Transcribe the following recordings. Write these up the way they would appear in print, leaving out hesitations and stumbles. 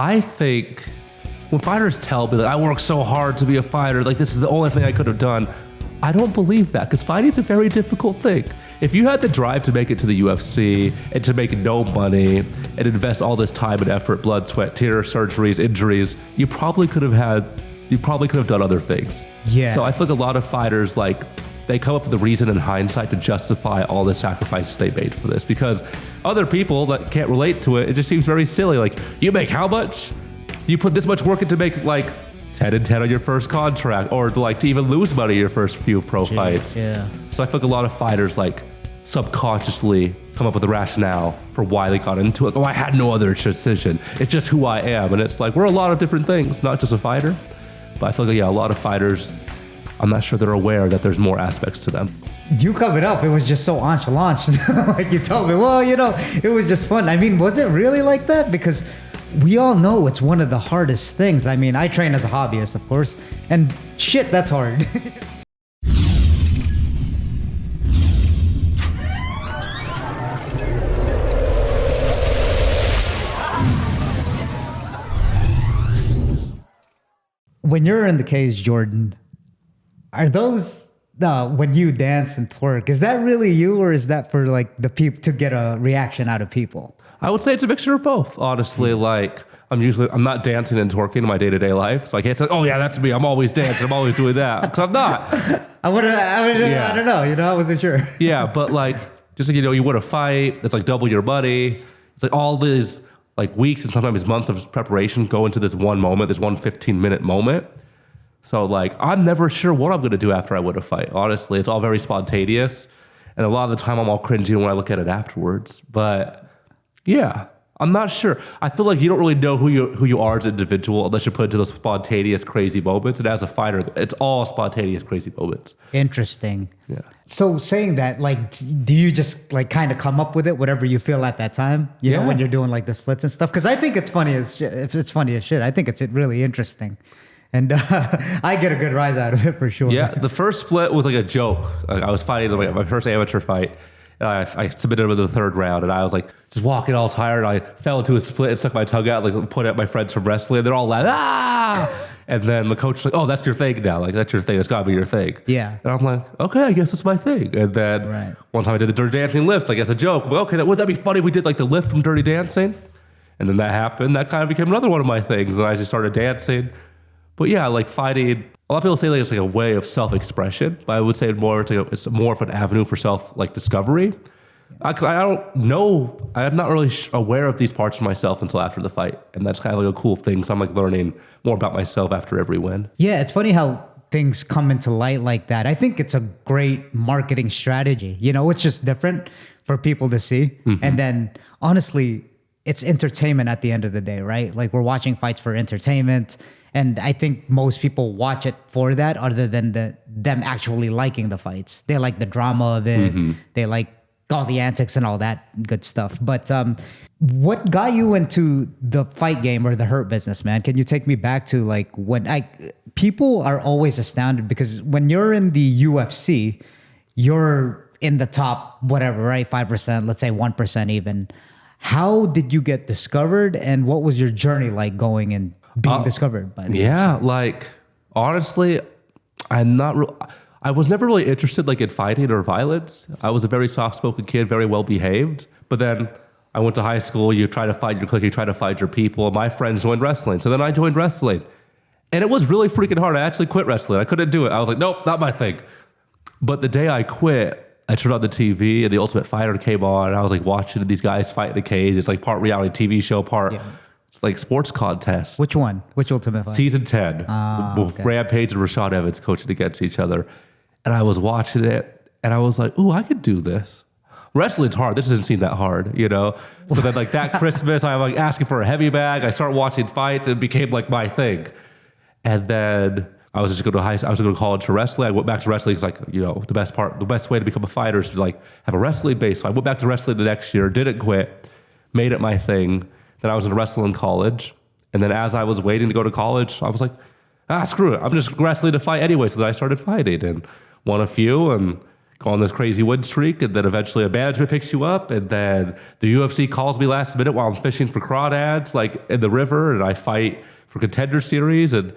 I think when fighters tell me, like, I work so hard to be a fighter, like, this is the only thing I could have done, I don't believe that, because fighting's a very difficult thing. If you had the drive to make it to the UFC and to make no money and invest all this time and effort, blood, sweat, tears, surgeries, injuries, you probably could have done other things. Yeah. So I feel like a lot of fighters, like, they come up with a reason in hindsight to justify all the sacrifices they made for this, because other people that can't relate to it, it just seems very silly. Like, you make how much? You put this much work in to make like 10 and 10 on your first contract, or like to even lose money your first few pro fights. Yeah. So I feel like a lot of fighters like subconsciously come up with a rationale for why they got into it. Oh, I had no other decision. It's just who I am. And it's like, we're a lot of different things, not just a fighter. But I feel like, yeah, a lot of fighters, I'm not sure they're aware that there's more aspects to them. You coming up, it was just so nonchalant. Like you told me, well, it was just fun. I mean, was it really like that? Because we all know it's one of the hardest things. I mean, I train as a hobbyist, of course, and shit, that's hard. When you're in the cage, Jordan, are those when you dance and twerk, is that really you, or is that for like the people to get a reaction out of people? I would say it's a mixture of both, honestly. Like, I'm not dancing and twerking in my day-to-day life, so I can't say, oh yeah, that's me, I'm always dancing, I'm always doing that, because I'm not. I don't know, I wasn't sure. Yeah, but like, just like, you win a fight, it's like double your money. It's like all these like weeks and sometimes months of preparation go into this one moment, this one 15-minute moment. So like, I'm never sure what I'm gonna do after I win a fight. Honestly, it's all very spontaneous. And a lot of the time I'm all cringy when I look at it afterwards. But yeah, I'm not sure. I feel like you don't really know who you are as an individual unless you're put into those spontaneous, crazy moments. And as a fighter, it's all spontaneous, crazy moments. Interesting. Yeah. So saying that, like, do you just like kind of come up with it, whatever you feel at that time? You know, when you're doing like the splits and stuff? Because I think it's funny as shit. If it's funny as shit, I think it's really interesting. And I get a good rise out of it for sure. Yeah, the first split was like a joke. I was fighting like my first amateur fight. And I submitted him in the third round, and I was like just walking all tired. I fell into a split and stuck my tongue out, like pointing at my friends from wrestling. They're all like, ah! And then the coach was like, oh, that's your thing now. Like, that's your thing. It's got to be your thing. Yeah. And I'm like, okay, I guess it's my thing. And then one time I did the Dirty Dancing lift, like as a joke. I'm like, okay, wouldn't that be funny if we did like the lift from Dirty Dancing? And then that happened. That kind of became another one of my things. And then I just started dancing. But yeah, like fighting, a lot of people say like it's like a way of self-expression, but I would say it's more of an avenue for discovery. Because I don't know, I'm not really aware of these parts of myself until after the fight. And that's kind of like a cool thing. So I'm like learning more about myself after every win. Yeah, it's funny how things come into light like that. I think it's a great marketing strategy. It's just different for people to see. Mm-hmm. And then honestly, it's entertainment at the end of the day, right? Like, we're watching fights for entertainment. And I think most people watch it for that, other than them actually liking the fights. They like the drama of it. Mm-hmm. They like all the antics and all that good stuff. But what got you into the fight game or the hurt business, man? Can you take me back to like when people are always astounded, because when you're in the UFC, you're in the top, whatever, right? 5%, let's say 1% even. How did you get discovered, and what was your journey like going and being discovered by the UFC? Like, honestly, I was never really interested like in fighting or violence. I was a very soft-spoken kid, very well-behaved. But then I went to high school. You try to find your clique, you try to find your people. My friends joined wrestling. So then I joined wrestling. And it was really freaking hard. I actually quit wrestling. I couldn't do it. I was like, nope, not my thing. But the day I quit, I turned on the TV and The Ultimate Fighter came on. And I was like watching these guys fight in a cage. It's like part reality TV show, part... Yeah. It's like sports contest. Which one? Which Ultimate Fighter? Season 10. With Rampage and Rashad Evans coaching against each other. And I was watching it, and I was like, ooh, I could do this. Wrestling's hard. This doesn't seem that hard, So then like that Christmas, I'm like asking for a heavy bag. I started watching fights, and it became like my thing. And then I was just going to go to college for wrestling. I went back to wrestling. It's like, the best way to become a fighter is to like have a wrestling base. So I went back to wrestling the next year, didn't quit, made it my thing. Then I was in wrestling college. And then as I was waiting to go to college, I was like, screw it. I'm just wrestling to fight anyway. So then I started fighting and won a few and go on this crazy win streak, and then eventually a management picks you up, and then the UFC calls me last minute while I'm fishing for crawdads, like in the river, and I fight for Contender Series, and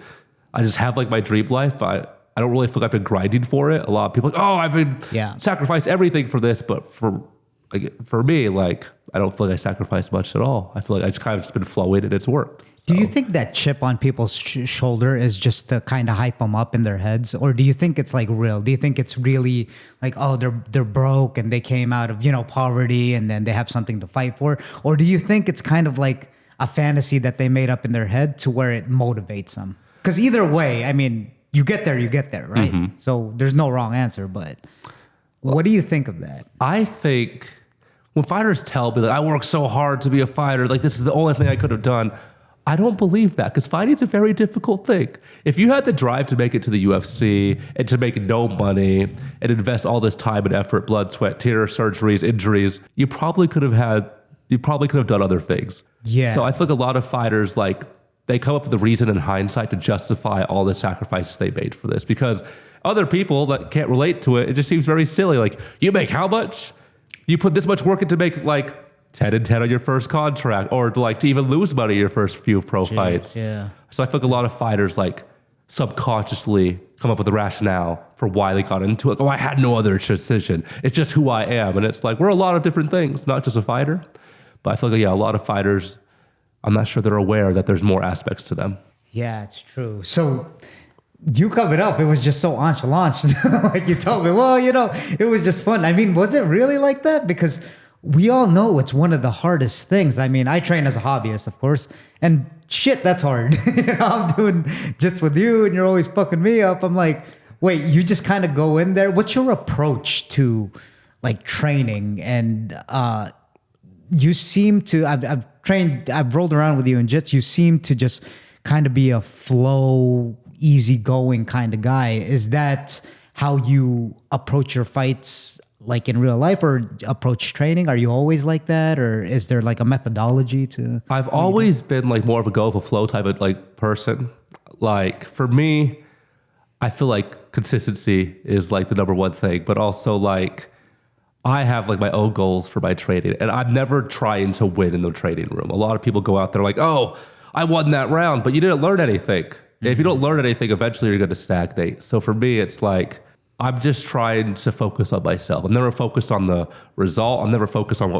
I just have like my dream life. But I don't really feel like I've been grinding for it. A lot of people are like, oh, I've been sacrificed everything for this, but for me, like I don't feel like I sacrificed much at all. I feel like I just kind of just been flowing and it's worked. Do you think that chip on people's shoulder is just to kind of hype them up in their heads, or do you think it's like real? Do you think it's really like, oh, they're broke and they came out of, you know, poverty and then they have something to fight for, or do you think it's kind of like a fantasy that they made up in their head to where it motivates them? Because either way, I mean, you get there, right? Mm-hmm. So there's no wrong answer. But what do you think of that? I think when fighters tell me that I worked so hard to be a fighter, like this is the only thing I could have done, I don't believe that, because fighting is a very difficult thing. If you had the drive to make it to the UFC and to make no money and invest all this time and effort, blood, sweat, tears, surgeries, injuries, you probably could have done other things. Yeah. So I feel like a lot of fighters, like, they come up with a reason in hindsight to justify all the sacrifices they made for this, because other people that can't relate to it, it just seems very silly. Like, you make how much? You put this much work in to make like 10 and 10 on your first contract, or like to even lose money your first few pro fights. Yeah. So I feel like a lot of fighters like subconsciously come up with a rationale for why they got into it. Oh, I had no other decision. It's just who I am. And it's like, we're a lot of different things, not just a fighter. But I feel like, yeah, a lot of fighters, I'm not sure they're aware that there's more aspects to them. Yeah, it's true. So you coming up, it was just so nonchalant. Like you told me, well, you know, it was just fun. I mean, was it really like that? Because we all know it's one of the hardest things. I mean, I train as a hobbyist, of course, and shit, that's hard. You know, I'm doing just with you and you're always fucking me up. I'm like, wait, you just kind of go in there. What's your approach to like training? And you seem to, I've rolled around with you in jits. You seem to just kind of be a flow, easygoing kind of guy. Is that how you approach your fights, like in real life, or approach training? Are you always like that, or is there like a methodology to? I've always been like more of a go with the flow type of like person. Like for me, I feel like consistency is like the number one thing, but also like I have like my own goals for my training, and I'm never trying to win in the training room. A lot of people go out there like, oh, I won that round, but you didn't learn anything. Mm-hmm. If you don't learn anything, eventually you're going to stagnate. So for me, it's like, I'm just trying to focus on myself. I'm never focused on the result. I'm never focused on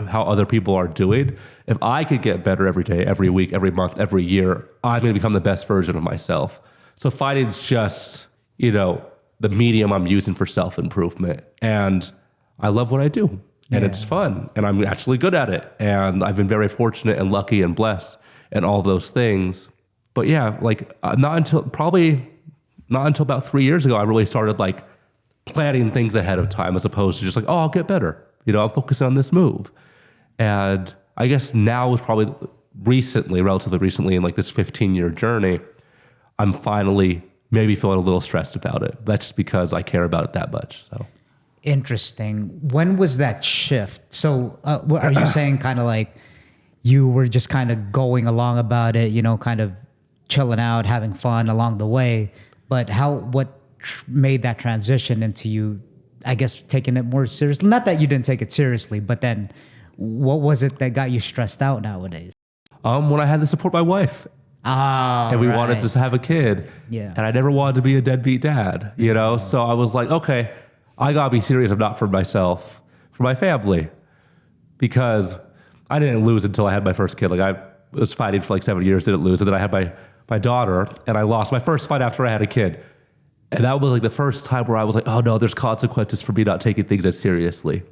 how other people are doing. If I could get better every day, every week, every month, every year, I'm going to become the best version of myself. So fighting's just, you know, the medium I'm using for self-improvement. And I love what I do. And it's fun. And I'm actually good at it. And I've been very fortunate and lucky and blessed and all those things. But yeah, like not until about 3 years ago, I really started like planning things ahead of time, as opposed to just like, oh, I'll get better. You know, I'm focusing on this move. And I guess now is probably relatively recently in like this 15-year journey, I'm finally maybe feeling a little stressed about it. That's just because I care about it that much. So interesting. When was that shift? So are you saying kind of like you were just kind of going along about it, you know, kind of chilling out, having fun along the way? But what made that transition into you, I guess, taking it more seriously? Not that you didn't take it seriously, but then what was it that got you stressed out nowadays? When I had to support my wife. And we wanted to have a kid. Yeah. And I never wanted to be a deadbeat dad, you know? So I was like, okay, I gotta be serious. I'm not for myself, for my family. Because I didn't lose until I had my first kid. Like I was fighting for like 7 years, didn't lose. And then I had my daughter, and I lost my first fight after I had a kid. And that was like the first time where I was like, oh no, there's consequences for me not taking things as seriously.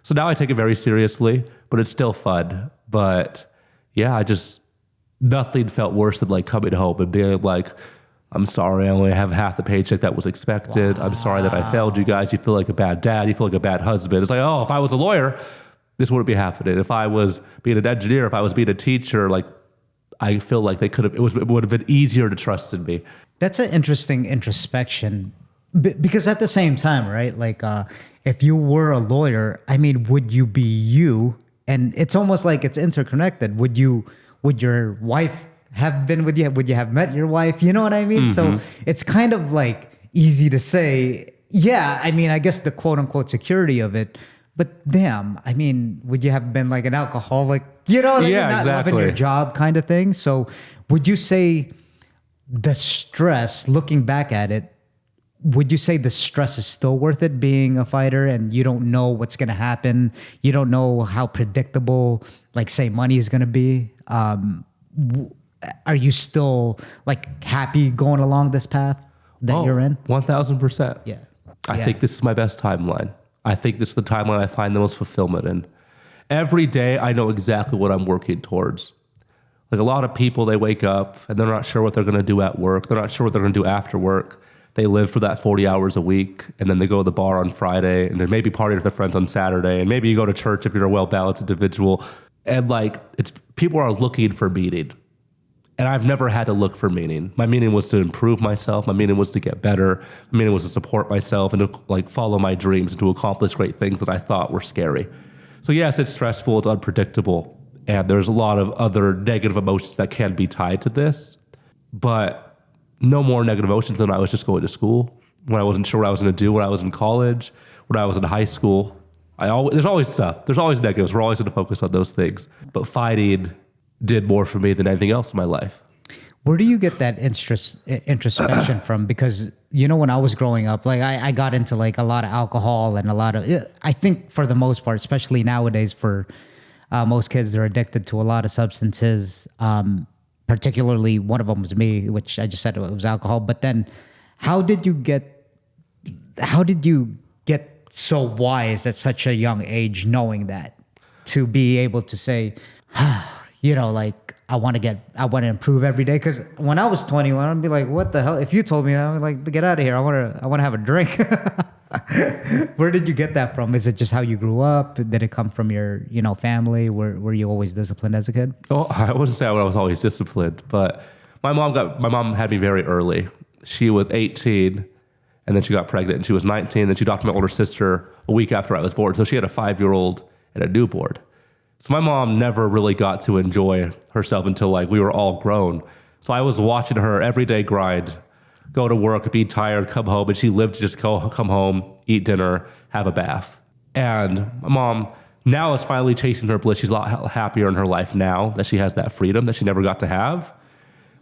So now I take it very seriously, but it's still fun. But yeah, nothing felt worse than like coming home and being like, I'm sorry, I only have half the paycheck that was expected. Wow. I'm sorry that I failed you guys. You feel like a bad dad. You feel like a bad husband. It's like, oh, if I was a lawyer, this wouldn't be happening. If I was being an engineer, if I was being a teacher, like, I feel like it would have been easier to trust in me. That's an interesting introspection, because at the same time, right? Like, if you were a lawyer, I mean, would you be you? And it's almost like it's interconnected. Would your wife have been with you? Would you have met your wife? You know what I mean? Mm-hmm. So it's kind of like easy to say, Yeah, I mean, I guess the quote unquote security of it. But damn, I mean, would you have been like an alcoholic? You know, like Yeah, not exactly. loving your job kind of thing. So would you say the stress, looking back at it, would you say the stress is still worth it being a fighter and you don't know what's going to happen? You don't know how predictable, like, say, money is going to be? Are you still like happy going along this path that you're in? 1000%. Yeah. I think this is my best timeline. I think this is the timeline I find the most fulfillment in. Every day, I know exactly what I'm working towards. Like a lot of people, they wake up and they're not sure what they're going to do at work. They're not sure what they're going to do after work. They live for that 40 hours a week, and then they go to the bar on Friday, and then maybe party with their friends on Saturday, and maybe you go to church if you're a well-balanced individual. And like, it's people are looking for meaning. And I've never had to look for meaning. My meaning was to improve myself. My meaning was to get better. My meaning was to support myself and to like follow my dreams and to accomplish great things that I thought were scary. So yes, it's stressful, it's unpredictable, and there's a lot of other negative emotions that can be tied to this, but no more negative emotions than when I was just going to school, when I wasn't sure what I was going to do, when I was in college, when I was in high school. There's always stuff. There's always negatives. We're always going to focus on those things. But fighting did more for me than anything else in my life. Where do you get that introspection from? Because, you know, when I was growing up, like I got into like a lot of alcohol and a lot of, I think for the most part, especially nowadays for most kids, they're addicted to a lot of substances. Particularly one of them was me, which I just said it was alcohol. But then how did you get so wise at such a young age, knowing that, to be able to say, you know, like, I want to improve every day? Because when I was 21, I'd be like, what the hell? If you told me that, I'd be like, get out of here. I want to have a drink. Where did you get that from? Is it just how you grew up? Did it come from your, you know, family? Were you always disciplined as a kid? Oh, I wouldn't say I was always disciplined, but my mom had me very early. She was 18 and then she got pregnant, and she was 19. Then she adopted my older sister a week after I was born. So she had a 5-year-old and a newborn. So my mom never really got to enjoy herself until like we were all grown. So I was watching her every day grind, go to work, be tired, come home, and she lived to just come home, eat dinner, have a bath. And my mom now is finally chasing her bliss. She's a lot happier in her life now that she has that freedom that she never got to have.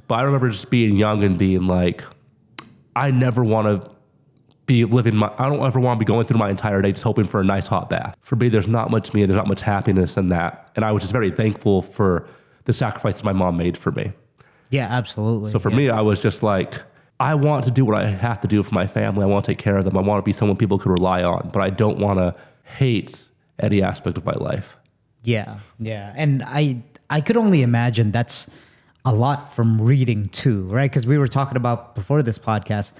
But I remember just being young and being like, I never want to I don't ever want to be going through my entire day just hoping for a nice hot bath. For me, there's not much me, and there's not much happiness in that. And I was just very thankful for the sacrifices my mom made for me. Yeah, absolutely. So for me, I was just like, I want to do what I have to do for my family. I want to take care of them. I want to be someone people could rely on, but I don't want to hate any aspect of my life. Yeah, yeah. And I could only imagine that's a lot from reading too, right? Because we were talking about before this podcast,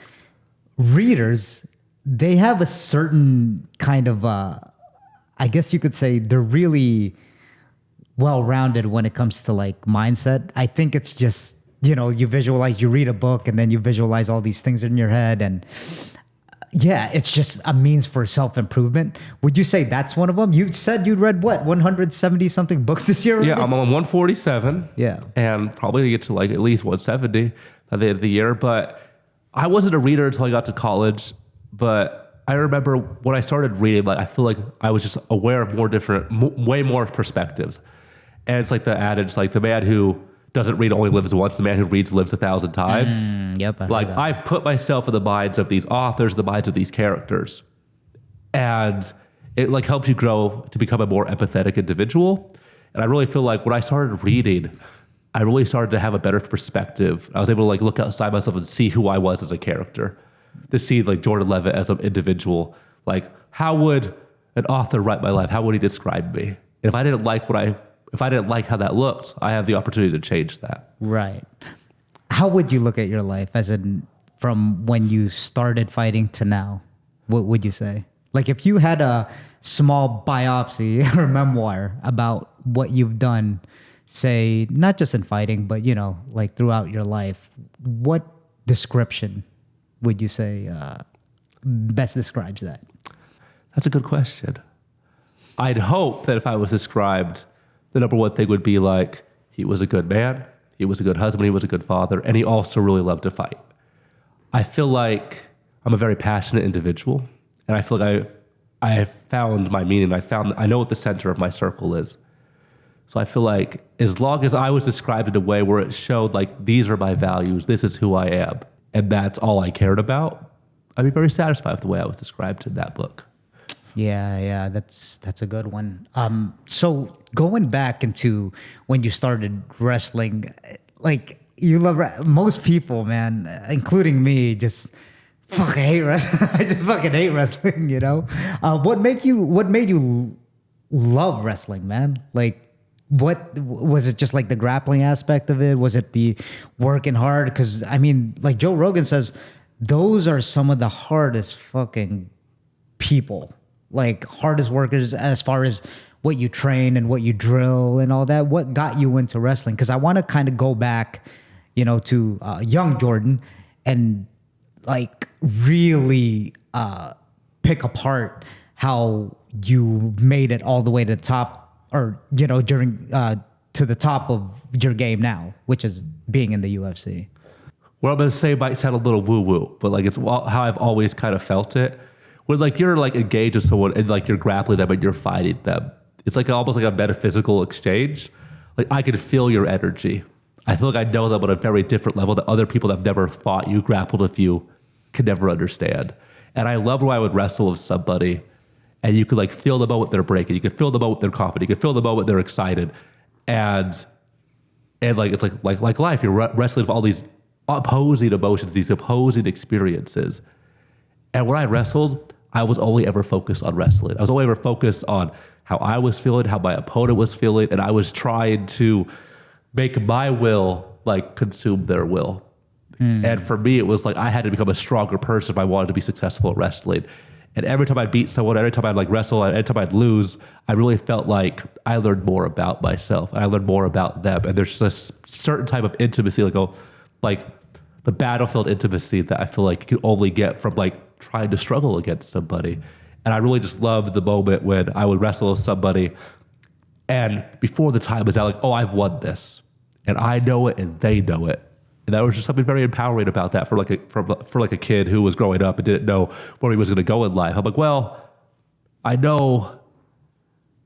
readers, they have a certain kind of, I guess you could say they're really well-rounded when it comes to like mindset. I think it's just, you know, you read a book and then you visualize all these things in your head, and yeah, it's just a means for self-improvement. Would you say that's one of them? You said you'd read what, 170 something books this year already? Yeah, I'm on 147. Yeah. And probably get to like at least 170 by the end of the year. But I wasn't a reader until I got to college. But I remember when I started reading, like I feel like I was just aware of way more perspectives. And it's like the adage, like the man who doesn't read only lives once, the man who reads lives 1,000 times. Yep. I put myself in the minds of these authors, the minds of these characters. And it like helps you grow to become a more empathetic individual. And I really feel like when I started reading, I really started to have a better perspective. I was able to like look outside myself and see who I was as a character, to see like Jordan Leavitt as an individual. Like, how would an author write my life? How would he describe me? And if I didn't like how that looked, I have the opportunity to change that. Right. How would you look at your life as in from when you started fighting to now? What would you say? Like if you had a small biopsy or memoir about what you've done, say, not just in fighting, but, you know, like throughout your life, what description would you say best describes that? That's a good question. I'd hope that if I was described, the number one thing would be like, he was a good man, he was a good husband, he was a good father, and he also really loved to fight. I feel like I'm a very passionate individual, and I feel like I have found my meaning. I know what the center of my circle is. So I feel like as long as I was described in a way where it showed like, these are my values, this is who I am, and that's all I cared about, I'd be very satisfied with the way I was described in that book. Yeah, that's a good one. So going back into when you started wrestling, like you love most people, man, including me, just fucking hate wrestling. I just fucking hate wrestling, you know. What made you love wrestling, man? Like, what was it? Just like the grappling aspect of it? Was it the working hard? Because I mean, like Joe Rogan says, those are some of the hardest fucking people, like hardest workers as far as what you train and what you drill and all that. What got you into wrestling? Because I want to kind of go back, you know, to young Jordan and like really pick apart how you made it all the way to the top, or, you know, during to the top of your game now, which is being in the UFC. What I'm going to say might sound a little woo-woo, but like it's how I've always kind of felt it. When like you're like engaged with someone and like you're grappling them and you're fighting them, it's like almost like a metaphysical exchange. Like I could feel your energy. I feel like I know them on a very different level that other people that have never fought you, grappled with you, could never understand. And I love when I would wrestle with somebody and you could like feel the moment they're breaking. You could feel the moment they're confident. You could feel the moment they're excited. And like it's like life. You're wrestling with all these opposing emotions, these opposing experiences. And when I wrestled, I was only ever focused on wrestling. I was only ever focused on how I was feeling, how my opponent was feeling, and I was trying to make my will like consume their will. And for me, it was like I had to become a stronger person if I wanted to be successful at wrestling. And every time I'd beat someone, every time I'd like wrestle, every time I'd lose, I really felt like I learned more about myself. I learned more about them. And there's just a certain type of intimacy, like the battlefield intimacy that I feel like you can only get from like trying to struggle against somebody. And I really just loved the moment when I would wrestle with somebody and before the time was out, like, oh, I've won this and I know it and they know it. And that was just something very empowering about that for like a kid who was growing up and didn't know where he was going to go in life. I'm like, well, I know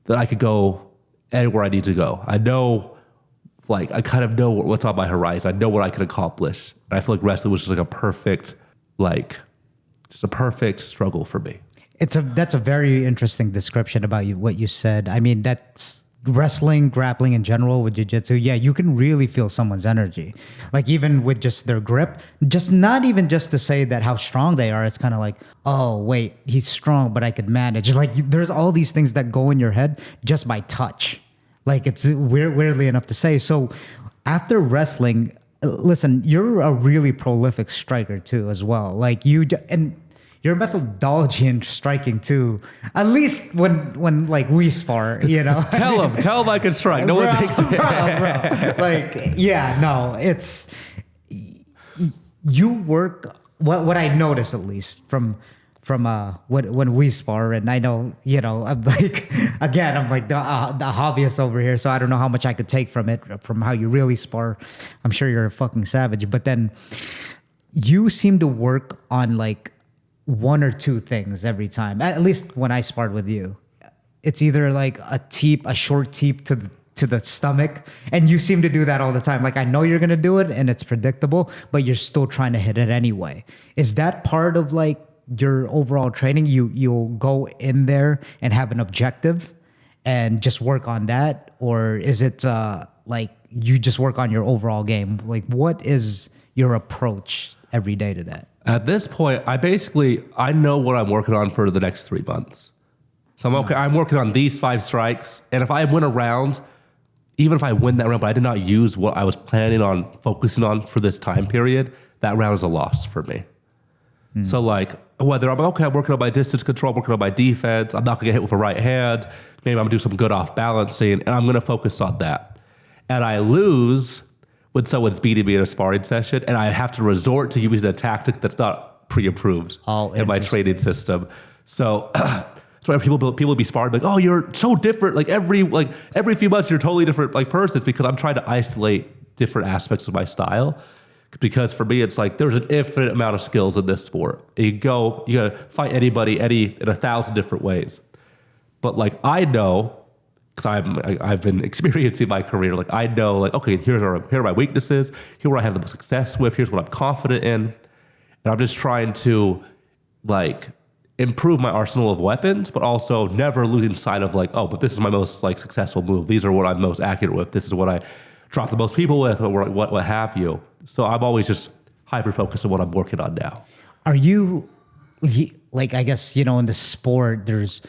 that I could go anywhere I need to go. I know, like, I kind of know what's on my horizon. I know what I can accomplish. And I feel like wrestling was just like a perfect struggle for me. That's a very interesting description about what you said. I mean, that's wrestling, grappling in general with jiu-jitsu. Yeah, you can really feel someone's energy. Like even with just their grip, just not even just to say that how strong they are. It's kind of like, oh, wait, he's strong, but I could manage. Like there's all these things that go in your head just by touch. Like it's weirdly enough to say. So after wrestling, listen, you're a really prolific striker too as well. Like and your methodology in striking too, at least when like we spar, you know. tell him I can strike. No one thinks bro. Like, yeah, no, it's you work. What I notice at least from when we spar, and I know, you know, I'm like, again, I'm like the hobbyist over here, so I don't know how much I could take from it, from how you really spar. I'm sure you're a fucking savage, but then you seem to work on like one or two things every time. At least when I sparred with you, it's either like a short teep to the stomach, and you seem to do that all the time. Like I know you're gonna do it, and it's predictable, but you're still trying to hit it anyway. Is that part of like your overall training? You'll go in there and have an objective, and just work on that, or is it like you just work on your overall game? Like what is your approach every day to that? At this point, I know what I'm working on for the next 3 months. So I'm okay. I'm working on these 5 strikes. And if I win a round, even if I win that round, but I did not use what I was planning on focusing on for this time period, that round is a loss for me. So like whether I'm working on my distance control, working on my defense, I'm not gonna get hit with a right hand, maybe I'm gonna do some good off balancing, and I'm gonna focus on that. And I lose when someone's beating me in a sparring session, and I have to resort to using a tactic that's not pre-approved in my training system. So, so people be sparring like, oh, you're so different. Like every few months, you're a totally different like person. It's because I'm trying to isolate different aspects of my style. Because for me, it's like there's an infinite amount of skills in this sport. You gotta fight anybody in 1,000 different ways. But like I know, because I've been experiencing my career, like I know, like okay, here are my weaknesses. Here where I have the most success with. Here's what I'm confident in, and I'm just trying to like improve my arsenal of weapons, but also never losing sight of like, oh, but this is my most like successful move. These are what I'm most accurate with. This is what I drop the most people with, or what have you. So I'm always just hyper focused on what I'm working on now. Are you like, I guess, in the sport, there's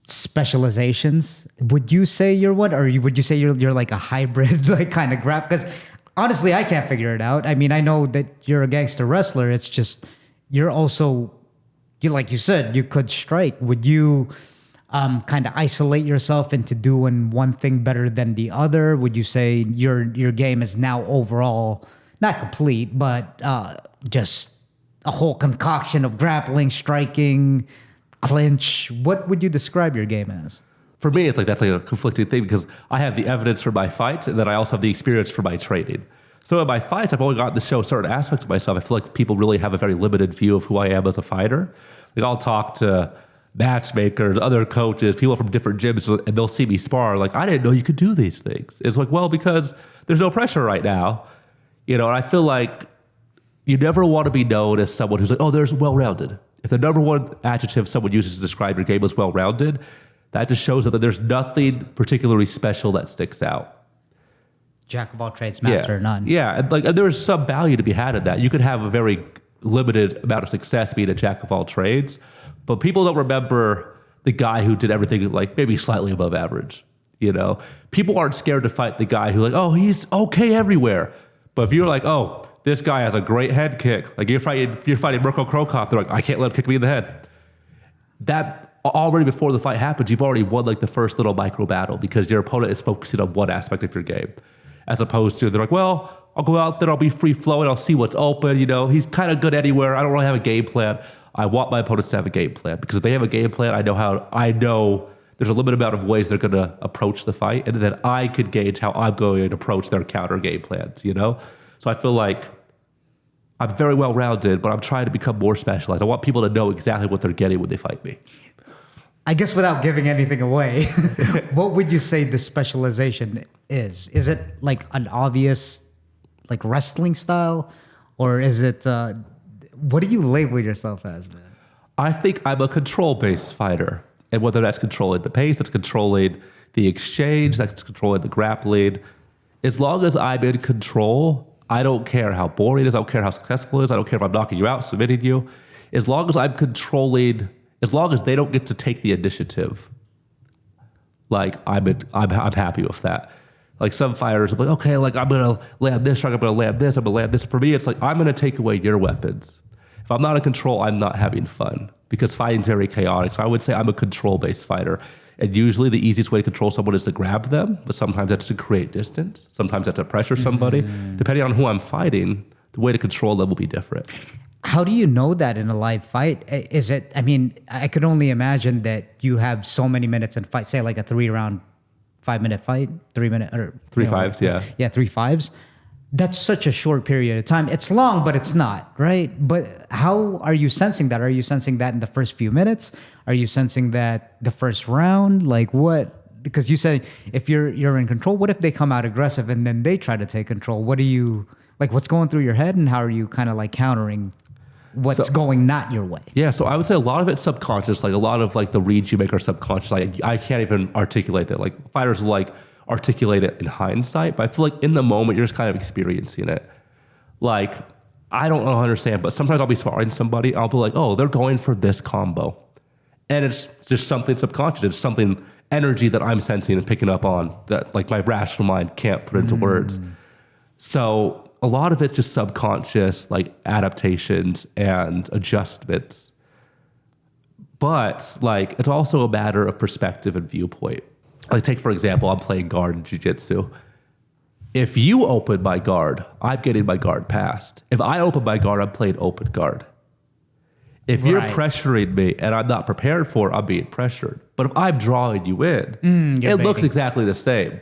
specializations. Would you say you're what? Or would you say you're like a hybrid, like kind of grab? Because honestly, I can't figure it out. I mean, I know that you're a gangster wrestler. It's just, you're also, like you said, you could strike. Would you kind of isolate yourself into doing one thing better than the other? Would you say your game is now overall not complete, but just a whole concoction of grappling, striking, clinch? What would you describe your game as? For me, it's like that's like a conflicting thing because I have the evidence for my fights and then I also have the experience for my training. So in my fights, I've only gotten to show certain aspects of myself. I feel like people really have a very limited view of who I am as a fighter. Like I'll talk to matchmakers, other coaches, people from different gyms, and they'll see me spar. Like, I didn't know you could do these things. It's like, well, because there's no pressure right now. And I feel like you never want to be known as someone who's like, oh, there's well-rounded. If the number one adjective someone uses to describe your game as well-rounded, that just shows that there's nothing particularly special that sticks out. Jack of all trades, master of none. Yeah, and there's some value to be had in that. You could have a very limited amount of success being a jack of all trades, but people don't remember the guy who did everything like maybe slightly above average. People aren't scared to fight the guy who like, oh, he's okay everywhere. But if you're like, oh, this guy has a great head kick, like you're fighting Mirko Krokop, they're like, I can't let him kick me in the head. That already before the fight happens, you've already won like the first little micro battle because your opponent is focusing on one aspect of your game, as opposed to they're like, well, I'll go out there, I'll be free flowing, I'll see what's open. He's kind of good anywhere. I don't really have a game plan. I want my opponents to have a game plan because if they have a game plan, I know there's a limited amount of ways they're going to approach the fight, and then I could gauge how I'm going to approach their counter game plans. So I feel like I'm very well rounded, but I'm trying to become more specialized. I want people to know exactly what they're getting when they fight me. I guess without giving anything away, what would you say the specialization is? Is it like an obvious like wrestling style, or is it? What do you label yourself as, man? I think I'm a control-based fighter. And whether that's controlling the pace, that's controlling the exchange, that's controlling the grappling. As long as I'm in control, I don't care how boring it is, I don't care how successful it is, I don't care if I'm knocking you out, submitting you. As long as I'm controlling, as long as they don't get to take the initiative, like I'm happy with that. Like some fighters are like, okay, like I'm gonna land this, I'm gonna land this, I'm gonna land this. For me, it's like I'm gonna take away your weapons. If I'm not in control, I'm not having fun because fighting's very chaotic. So I would say I'm a control-based fighter. And usually the easiest way to control someone is to grab them, but sometimes that's to create distance. Sometimes that's to pressure somebody. Depending on who I'm fighting, the way to control them will be different. How do you know that in a live fight? Is it, I could only imagine that you have so many minutes in fight, say like a 3-round, 5-minute fight, 3 minute, or 3 fives, yeah. Yeah, 3 fives. That's such a short period of time. It's long, but it's not, right? But how are you sensing that? Are you sensing that in the first few minutes? Are you sensing that the first round? Like what? Because you said if you're in control, what if they come out aggressive and then they try to take control? What do you, like what's going through your head and how are you kind of like countering what's going not your way? Yeah, so I would say a lot of it's subconscious. Like a lot of like the reads you make are subconscious. Like I can't even articulate that. Like fighters will like articulate it in hindsight, but I feel like in the moment you're just kind of experiencing it. Like I don't understand, but sometimes I'll be sparring somebody, I'll be like, oh, they're going for this combo. And it's just something subconscious. It's something energy that I'm sensing and picking up on that like my rational mind can't put into words. So a lot of it's just subconscious, like adaptations and adjustments. But like it's also a matter of perspective and viewpoint. Like take, for example, I'm playing guard in jiu-jitsu. If you open my guard, I'm getting my guard passed. If I open my guard, I'm playing open guard. If you're pressuring me and I'm not prepared for it, I'm being pressured. But if I'm drawing you in, it looks exactly the same.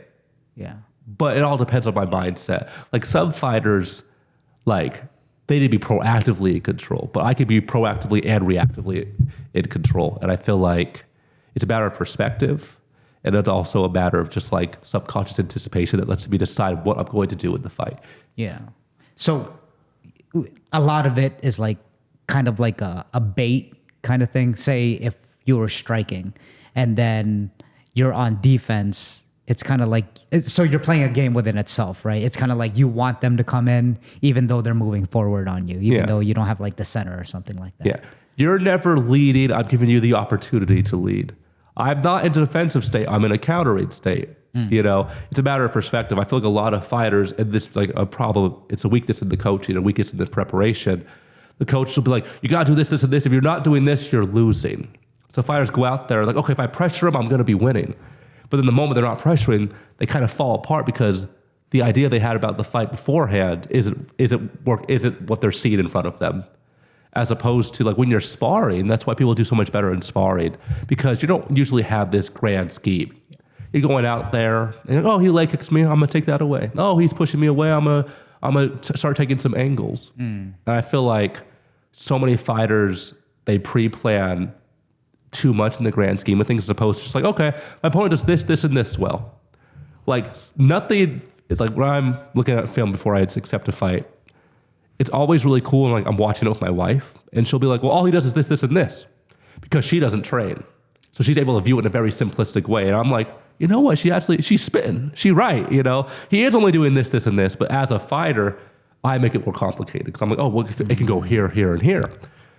Yeah. But it all depends on my mindset. Like some fighters, like they need to be proactively in control, but I could be proactively and reactively in control. And I feel like it's a matter of perspective. And it's also a matter of just like subconscious anticipation that lets me decide what I'm going to do in the fight. Yeah. So a lot of it is like kind of like a bait kind of thing. Say if you were striking and then you're on defense, it's kind of like, so you're playing a game within itself, right? It's kind of like you want them to come in even though they're moving forward on you, even though you don't have like the center or something like that. Yeah. You're never leading. I'm giving you the opportunity to lead. I'm not in a defensive state. I'm in a countering state. You know, it's a matter of perspective. I feel like a lot of fighters, and this is like a problem, it's a weakness in the coaching, a weakness in the preparation. The coach will be like, you got to do this, this, and this. If you're not doing this, you're losing. So fighters go out there like, okay, if I pressure them, I'm going to be winning. But then the moment they're not pressuring, they kind of fall apart because the idea they had about the fight beforehand isn't what they're seeing in front of them. As opposed to like when you're sparring, that's why people do so much better in sparring, because you don't usually have this grand scheme. You're going out there and, oh, he leg kicks me, I'm gonna take that away. Oh, he's pushing me away, I'm gonna start taking some angles. And I feel like so many fighters, they pre-plan too much in the grand scheme of things as opposed to just like, okay, my opponent does this, this, and this well. Like nothing, it's like when I'm looking at film before I accept a fight, it's always really cool, and like I'm watching it with my wife, and she'll be like, well, all he does is this, this, and this, because she doesn't train. So she's able to view it in a very simplistic way. And I'm like, you know what? She's spitting. She's right, you know? He is only doing this, this, and this, but as a fighter, I make it more complicated, because I'm like, oh, well, it can go here, here, and here.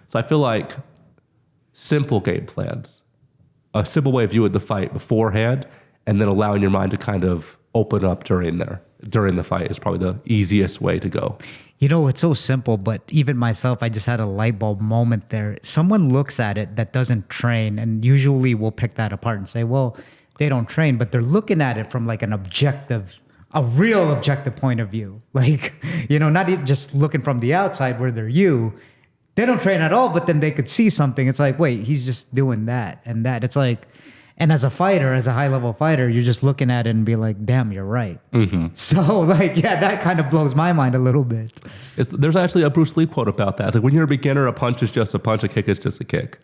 So I feel like simple game plans, a simple way of viewing the fight beforehand, and then allowing your mind to kind of open up during the fight is probably the easiest way to go. You know, it's so simple, but even myself, I just had a light bulb moment there. Someone looks at it that doesn't train, and usually we'll pick that apart and say, well, they don't train, but they're looking at it from like a real objective point of view. Like, you know, not even just looking from the outside where they're you. They don't train at all, but then they could see something. It's like, wait, he's just doing that and that. It's like, and as a fighter, as a high-level fighter, you're just looking at it and be like, damn, you're right. So, like, yeah, that kind of blows my mind a little bit. There's actually a Bruce Lee quote about that. It's like, when you're a beginner, a punch is just a punch, a kick is just a kick.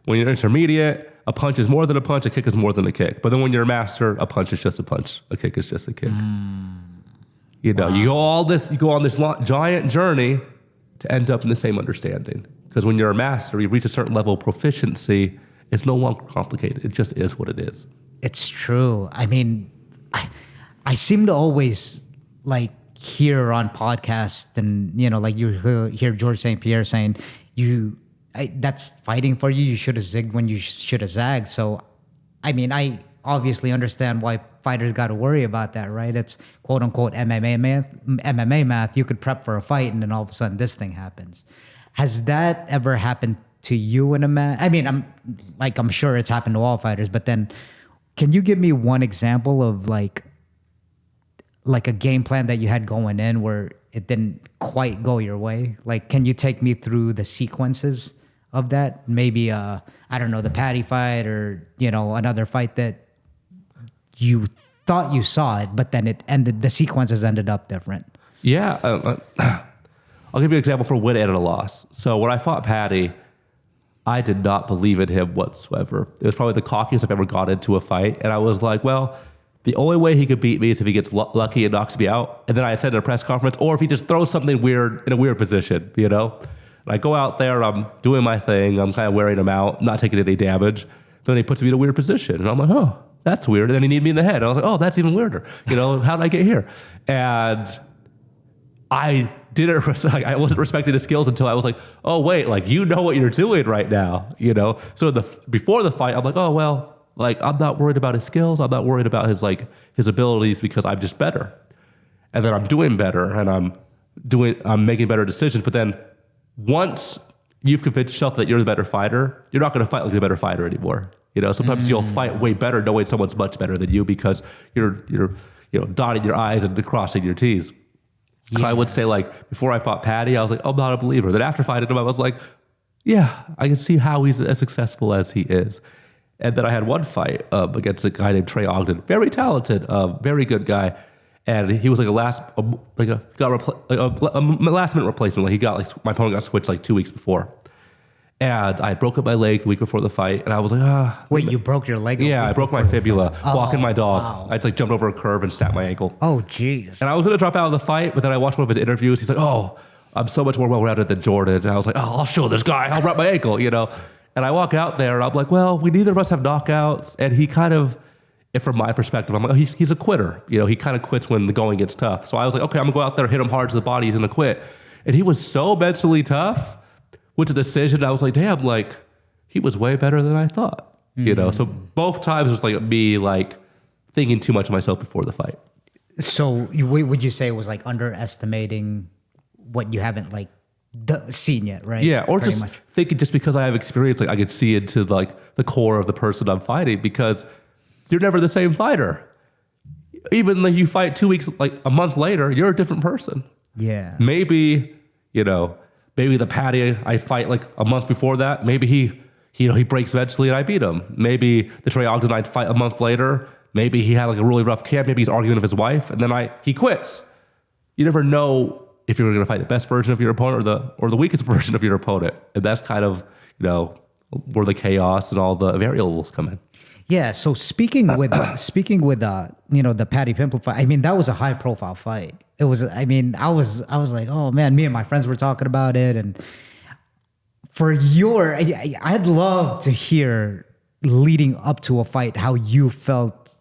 When you're intermediate, a punch is more than a punch, a kick is more than a kick. But then when you're a master, a punch is just a punch, a kick is just a kick. You know, you go on this giant journey to end up in the same understanding. Because when you're a master, you reach a certain level of proficiency, it's no longer complicated. It just is what it is. It's true. I mean, I seem to always like hear on podcasts and, you know, like you hear George St. Pierre saying, that's fighting for you. You should have zigged when you should have zagged. So, I mean, I obviously understand why fighters got to worry about that, right? It's quote unquote MMA math. You could prep for a fight and then all of a sudden this thing happens. Has that ever happened to you in a match? I mean, I'm sure it's happened to all fighters, but then can you give me one example of like a game plan that you had going in where it didn't quite go your way? Like, can you take me through the sequences of that? Maybe, I don't know, the Patty fight or, you know, another fight that you thought you saw it, but then the sequences ended up different. Yeah. I'll give you an example for a win and a loss. So when I fought Patty, I did not believe in him whatsoever. It was probably the cockiest I've ever got into a fight. And I was like, well, the only way he could beat me is if he gets lucky and knocks me out. And then I said in a press conference, or if he just throws something weird in a weird position, you know? And I go out there, I'm doing my thing, I'm kind of wearing him out, not taking any damage. But then he puts me in a weird position. And I'm like, oh, that's weird. And then he needed me in the head. And I was like, oh, that's even weirder. You know, how did I get here? And I wasn't respecting his skills until I was like, oh, wait, like, you know what you're doing right now, you know? So before the fight, I'm like, oh, well, like, I'm not worried about his skills. I'm not worried about his abilities because I'm just better. And then I'm doing better and I'm making better decisions. But then once you've convinced yourself that you're the better fighter, you're not going to fight like the better fighter anymore. You know, sometimes you'll fight way better knowing someone's much better than you because you're dotting your I's and crossing your T's. Yeah. So I would say, like, before I fought Patty, I was like, oh, I'm not a believer. Then after fighting him, I was like, yeah, I can see how he's as successful as he is. And then I had one fight against a guy named Trey Ogden, very talented, very good guy. And he was like a last minute replacement. Like he got like my opponent got switched like 2 weeks before, and I broke up my leg the week before the fight, and I was like, Wait, you broke your leg? Yeah, I broke my fibula walking my dog. Wow. I just like jumped over a curve and snapped my ankle. Oh, jeez. And I was gonna drop out of the fight, but then I watched one of his interviews. He's like, "Oh, I'm so much more well-rounded than Jordan." And I was like, "Oh, I'll show this guy. I'll wrap my ankle," you know. And I walk out there, and I'm like, "Well, we neither of us have knockouts," and he kind of. And from my perspective, I'm like, oh, he's a quitter. You know, he kind of quits when the going gets tough. So I was like, okay, I'm gonna go out there, hit him hard to the body, he's gonna quit. And he was so mentally tough with the decision. I was like, damn, like he was way better than I thought. You know, so both times it was like me like thinking too much of myself before the fight. So would you say it was like underestimating what you haven't like seen yet, right? Yeah, or just thinking just because I have experience, like I could see into like the core of the person I'm fighting, because you're never the same fighter. Even when you fight 2 weeks, like a month later, you're a different person. Yeah. Maybe, you know, maybe the Patty I fight like a month before that, maybe he breaks eventually and I beat him. Maybe the Trey Ogden I fight a month later, maybe he had like a really rough camp, maybe he's arguing with his wife, and then he quits. You never know if you're going to fight the best version of your opponent or the weakest version of your opponent. And that's kind of, you know, where the chaos and all the variables come in. Yeah. So speaking with you know, the Patty Pimple fight, I mean, that was a high profile fight. It was, I mean, I was like, oh man, me and my friends were talking about it. And I'd love to hear leading up to a fight, how you felt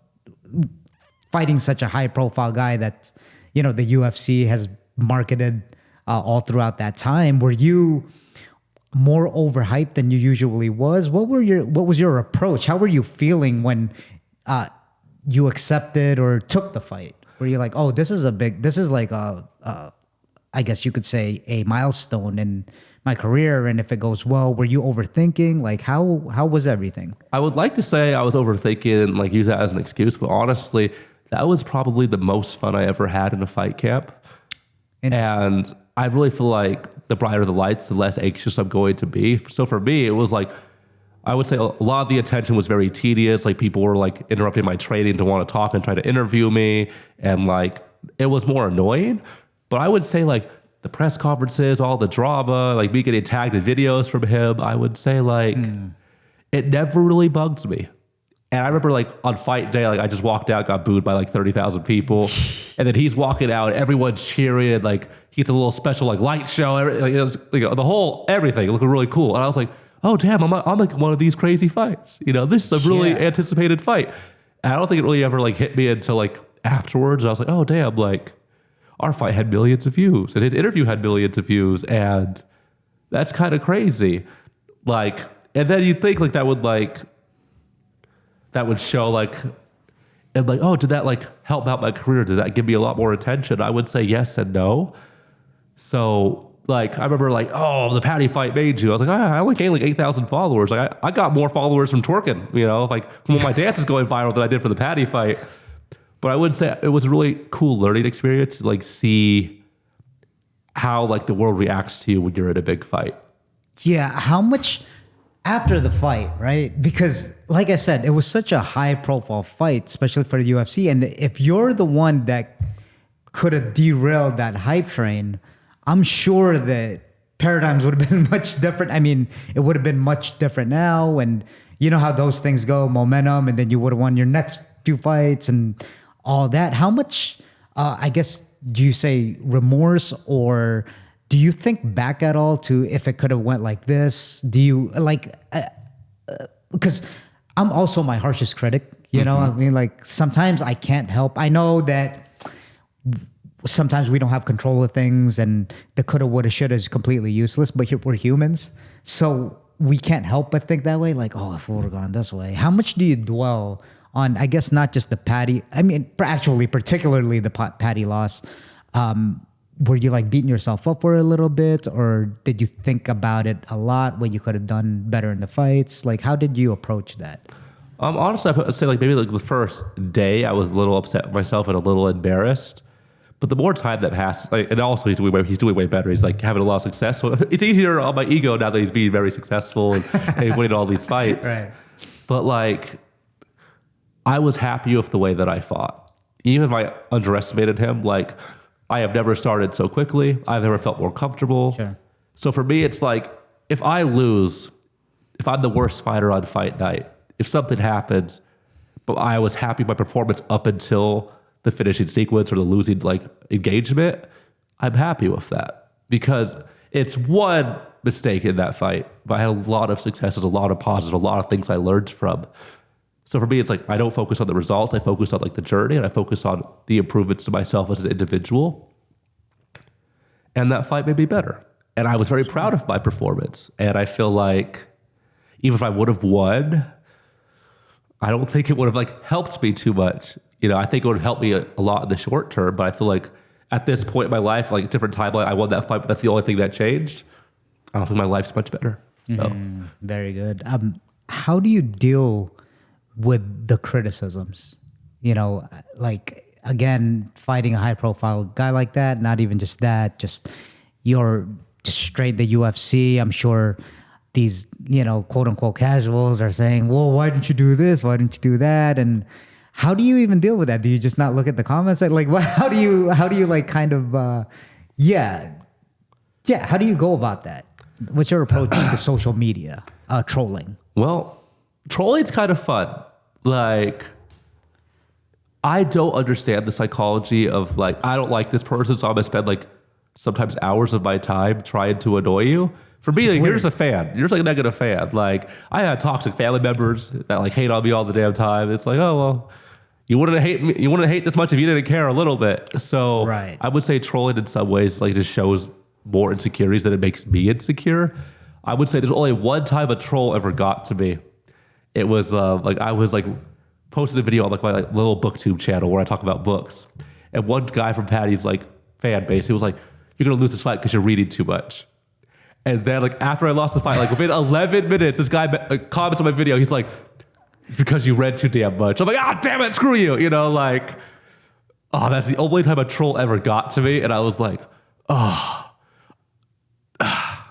fighting such a high profile guy that, you know, the UFC has marketed all throughout that time. Were you more overhyped than you usually was? What was your approach? How were you feeling when you accepted or took the fight? Were you like, oh, this is like I guess you could say a milestone in my career, and if it goes well, were you overthinking? Like how was everything? I would like to say I was overthinking and like use that as an excuse, but honestly, that was probably the most fun I ever had in a fight camp. And I really feel like the brighter the lights, the less anxious I'm going to be. So for me, it was like, I would say a lot of the attention was very tedious. Like people were like interrupting my training to want to talk and try to interview me. And like, it was more annoying. But I would say like the press conferences, all the drama, like me getting tagged in videos from him, I would say like, it never really bugged me. And I remember like on fight day, like I just walked out, got booed by like 30,000 people. And then he's walking out, everyone's cheering, like he gets a little special like light show, the whole everything looking really cool. And I was like, oh damn, I'm like one of these crazy fights. You know, this is a really anticipated fight. And I don't think it really ever like hit me until like afterwards. I was like, oh damn, like our fight had millions of views and his interview had millions of views, and that's kind of crazy. Like, and then you'd think like that would show like, and like, oh, did that like help out my career? Did that give me a lot more attention? I would say yes and no. So like, I remember like, oh, the Patty fight made you. I was like, I only gained like 8,000 followers. Like I got more followers from twerking, you know, like when my dance is going viral than I did for the Patty fight. But I would say it was a really cool learning experience to like see how like the world reacts to you when you're in a big fight. Yeah. How much after the fight, right? Because like I said, it was such a high profile fight, especially for the UFC. And if you're the one that could have derailed that hype train, I'm sure that paradigms would have been much different. I mean, it would have been much different now. And you know how those things go, momentum, and then you would have won your next few fights and all that. How much, I guess, do you say remorse, or do you think back at all to if it could have went like this? Do you like, because I'm also my harshest critic, you know? I mean, like sometimes I can't help. I know that sometimes we don't have control of things and the coulda, woulda, shoulda is completely useless, but we're humans. So we can't help but think that way. Like, oh, if we would have gone this way. How much do you dwell on, I guess, not just the Patty, I mean, actually, particularly the Patty loss? Were you like beating yourself up for a little bit, or did you think about it a lot, what you could have done better in the fights? Like, how did you approach that? Honestly, I'd say like maybe like the first day I was a little upset with myself and a little embarrassed. But the more time that passed, like, and also he's doing way better. He's like having a lot of success. So it's easier on my ego now that he's being very successful and he's winning all these fights. Right. But like, I was happy with the way that I fought. even if I underestimated him, like I have never started so quickly. I've never felt more comfortable. Sure. So for me, it's like if I lose, if I'm the worst fighter on fight night, if something happens, but I was happy with my performance up until the finishing sequence or the losing like engagement, I'm happy with that because it's one mistake in that fight, but I had a lot of successes, a lot of positives, a lot of things I learned from. So for me, it's like I don't focus on the results. I focus on like the journey, and I focus on the improvements to myself as an individual. And that fight made me better. And I was very proud of my performance. And I feel like even if I would have won, I don't think it would have like helped me too much. You know, I think it would have helped me a lot in the short term. But I feel like at this point in my life, like different timeline, I won that fight, but that's the only thing that changed. I don't think my life's much better. So very good. How do you deal with the criticisms? You know, like again, fighting a high profile guy like that, not even just that, just you're just straight the UFC. I'm sure these, you know, quote unquote casuals are saying, well, why didn't you do this? Why didn't you do that? And how do you even deal with that? Do you just not look at the comments? Like, what, how do you like kind of, how do you go about that? What's your approach to social media, trolling? Well, trolling's kind of fun. Like, I don't understand the psychology of like, I don't like this person, so I'm gonna spend like sometimes hours of my time trying to annoy you. For me, like, you're just a fan. You're just like a negative fan. Like, I had toxic family members that like hate on me all the damn time. It's like, oh well, you wouldn't hate me. You wouldn't hate this much if you didn't care a little bit. So right. I would say trolling in some ways like just shows more insecurities than it makes me insecure. I would say there's only one time a troll ever got to me. It was like I was like posted a video on like my like, little booktube channel where I talk about books, and one guy from Patty's like fan base, he was like, "You're gonna lose this fight because you're reading too much." And then like after I lost the fight, like within 11 minutes, this guy comments on my video. He's like, "Because you read too damn much." I'm like, "Ah, damn it, screw you!" You know, like, oh, that's the only time a troll ever got to me, and I was like, oh.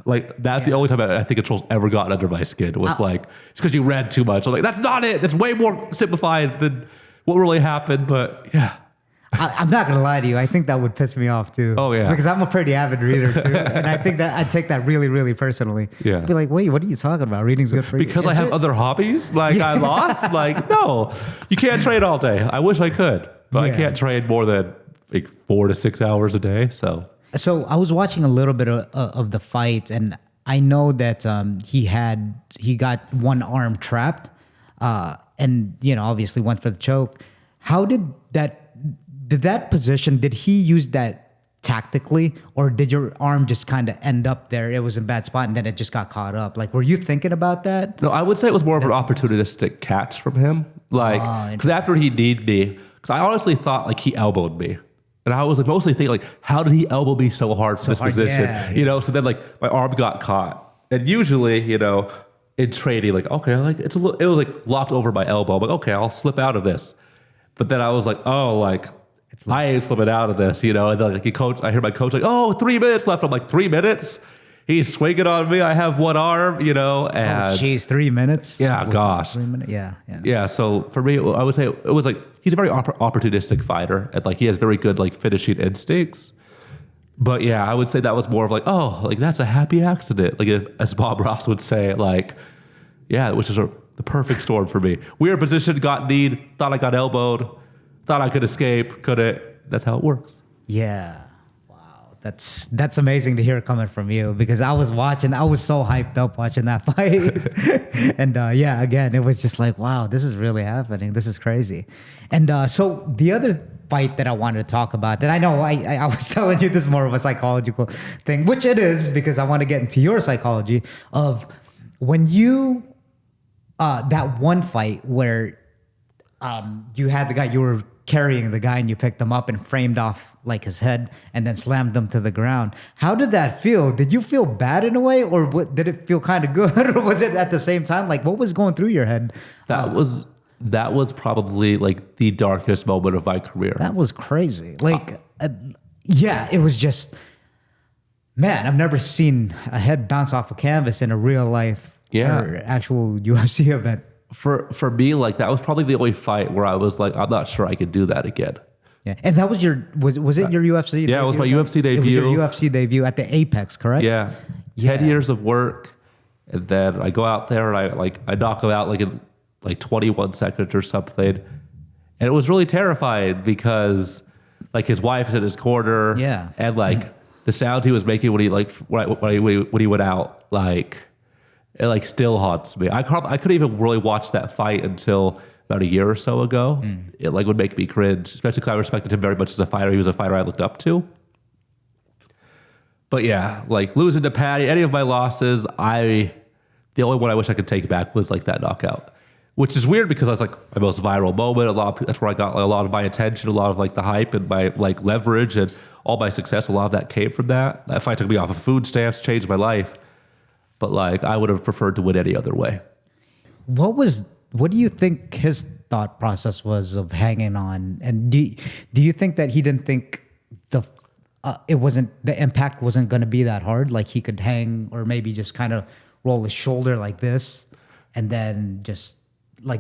Like, that's the only time I think a troll's ever gotten under my skin was like, it's because you read too much. I'm like, that's not it. That's way more simplified than what really happened. But yeah. I'm not going to lie to you. I think that would piss me off too. Oh, yeah. Because I'm a pretty avid reader too. And I think that I take that really, really personally. Yeah. I'd be like, wait, what are you talking about? Reading's good for you. Because I have other hobbies? Like, I lost? Like, no. You can't train all day. I wish I could. But I can't train more than like 4 to 6 hours a day. So I was watching a little bit of the fight, and I know that he got one arm trapped, and you know obviously went for the choke. How did that position? Did he use that tactically, or did your arm just kind of end up there? It was in a bad spot, and then it just got caught up. Like, were you thinking about that? No, I would say it was more of an opportunistic catch from him. Like, because after he kneed me, because I honestly thought like he elbowed me. And I was like mostly thinking like, how did he elbow me so hard from this position? Yeah. You know, so then like my arm got caught. And usually, you know, in training, like, okay, like it was like locked over my elbow. I'm like, okay, I'll slip out of this. But then I was like, oh, like I ain't slipping out of this, you know. And then like I hear my coach like, oh, 3 minutes left. I'm like, 3 minutes? He's swinging on me. I have one arm, you know. And 3 minutes? Yeah, gosh. 3 minutes? Yeah. Yeah, so for me, I would say it was like, he's a very opportunistic fighter, and like he has very good like finishing instincts. But yeah, I would say that was more of like, oh, like that's a happy accident. Like as Bob Ross would say, like, yeah, which is the perfect storm for me. Weird position, got kneed, thought I got elbowed, thought I could escape, couldn't. That's how it works. Yeah. That's amazing to hear it coming from you, because I was so hyped up watching that fight. And again, it was just like, wow, this is really happening. This is crazy. And so the other fight that I wanted to talk about, that I know I was telling you this is more of a psychological thing, which it is, because I want to get into your psychology of when you, that one fight where you had the guy, you were carrying the guy and you picked him up and framed off like his head and then slammed him to the ground. How did that feel? Did you feel bad in a way, or did it feel kind of good, or was it at the same time? Like, what was going through your head? That was probably like the darkest moment of my career. That was crazy. Like, it was just, man, I've never seen a head bounce off a canvas in a real life or actual UFC event. For me, like that was probably the only fight where I was like, I'm not sure I could do that again. Yeah, and that was was it your UFC? Yeah, it was my debut? UFC debut. It was your UFC debut at the Apex, correct? Yeah. 10 years of work. And then I go out there and I knock him out in 21 seconds or something. And it was really terrifying because his wife's in his corner. Yeah. And the sound he was making when he when he went out, it still haunts me. I couldn't even really watch that fight until about a year or so ago. It would make me cringe, especially because I respected him very much as a fighter. He was a fighter I looked up to. But yeah, losing to Patty, any of my losses, the only one I wish I could take back was that knockout, which is weird because that's my most viral moment. That's where I got a lot of my attention, a lot of the hype and my leverage and all my success. A lot of that came from that. That fight took me off of food stamps, changed my life. But I would have preferred to win any other way. What do you think his thought process was of hanging on? And do you think that he didn't think the impact wasn't going to be that hard? He could hang or maybe just kind of roll his shoulder like this and then just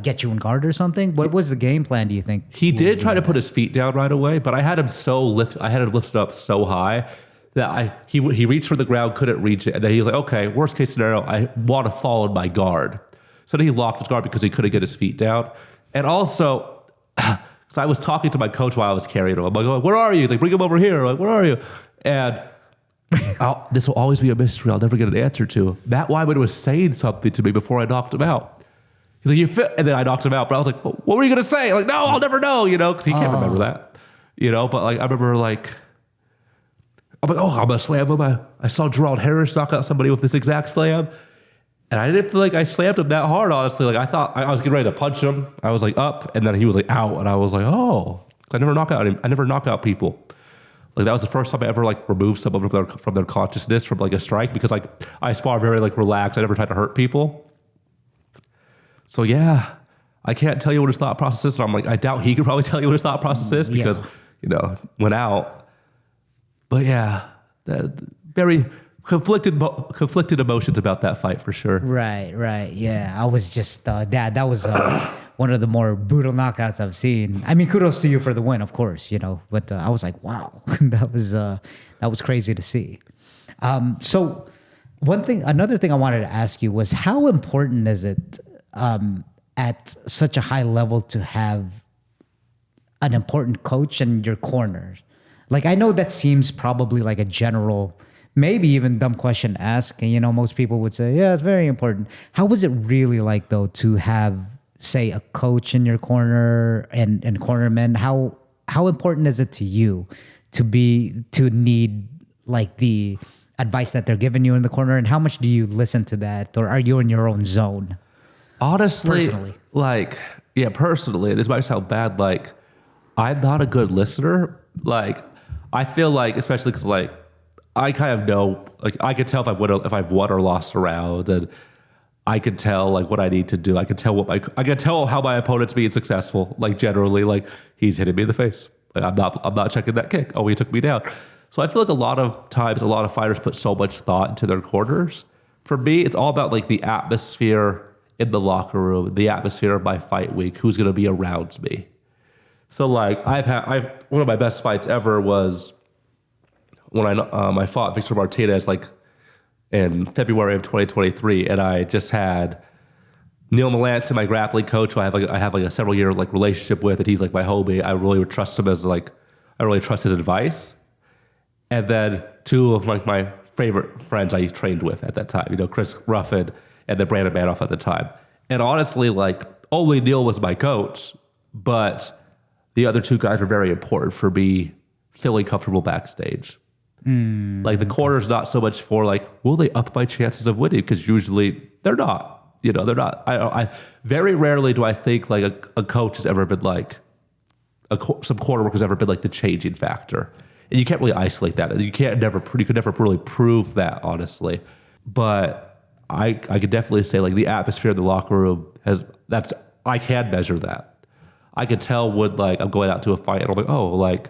get you in guard or something? What was the game plan, do you think? He did try to put his feet down right away, but I had him lifted up so high that he reached for the ground, couldn't reach it. And then he was like, okay, worst case scenario, I want to fall in my guard. So then he locked his guard because he couldn't get his feet down. And also, so I was talking to my coach while I was carrying him. I'm like, where are you? He's like, bring him over here. I'm like, where are you? And this will always be a mystery I'll never get an answer to. Matt Wyman was saying something to me before I knocked him out. He's like, you fit? And then I knocked him out. But I was like, what were you going to say? No, I'll never know, because he can't remember that. But I remember I'm like, I'm going to slam him. I saw Gerald Harris knock out somebody with this exact slam. And I didn't feel like I slammed him that hard, honestly. I thought I was getting ready to punch him. I was up, and then he was out, and I was like, oh. I never knock out him. I never knock out people. That was the first time I ever removed someone from their consciousness from a strike because I spar very relaxed. I never tried to hurt people. So yeah, I can't tell you what his thought process is. And I'm I doubt he could probably tell you what his thought process is because went out. But yeah, very conflicted emotions about that fight for sure. Right. Yeah, I was just that was one of the more brutal knockouts I've seen. I mean, kudos to you for the win, of course, but I was like, wow, that was crazy to see. So another thing I wanted to ask you was how important is it at such a high level to have an important coach in your corner? I know that seems probably a general, maybe even dumb question to ask. And, most people would say, yeah, it's very important. How was it really though, to have, say, a coach in your corner and cornermen? How important is it to you to need the advice that they're giving you in the corner? And how much do you listen to that? Or are you in your own zone? Honestly, personally. Personally, this might sound bad. I'm not a good listener. I feel especially because I kind of know, I could tell if I've won or lost a round, and I could tell what I need to do. I could tell how my opponent's being successful. Generally, he's hitting me in the face. I'm not checking that kick. Oh, he took me down. So I feel a lot of times, a lot of fighters put so much thought into their corners. For me, it's all about the atmosphere in the locker room, the atmosphere of my fight week, who's going to be around me. So I've one of my best fights ever was when I fought Victor Martinez in February of 2023, and I just had Neil Melanson, my grappling coach, who I have a several year relationship with, and he's my homie. I really would trust him as I really trust his advice. And then two of my favorite friends I trained with at that time, Chris Ruffin and then Brandon Manoff at the time. And honestly, only Neil was my coach, but the other two guys were very important for me feeling comfortable backstage. The corner's not so much for will they up my chances of winning? Because usually they're not. They're not. I very rarely do I think a coach has ever been some corner work has ever been the changing factor, and you can't really isolate that. You could never really prove that, honestly. But I could definitely say the atmosphere in the locker room I can measure that. I could tell when I'm going out to a fight and I'm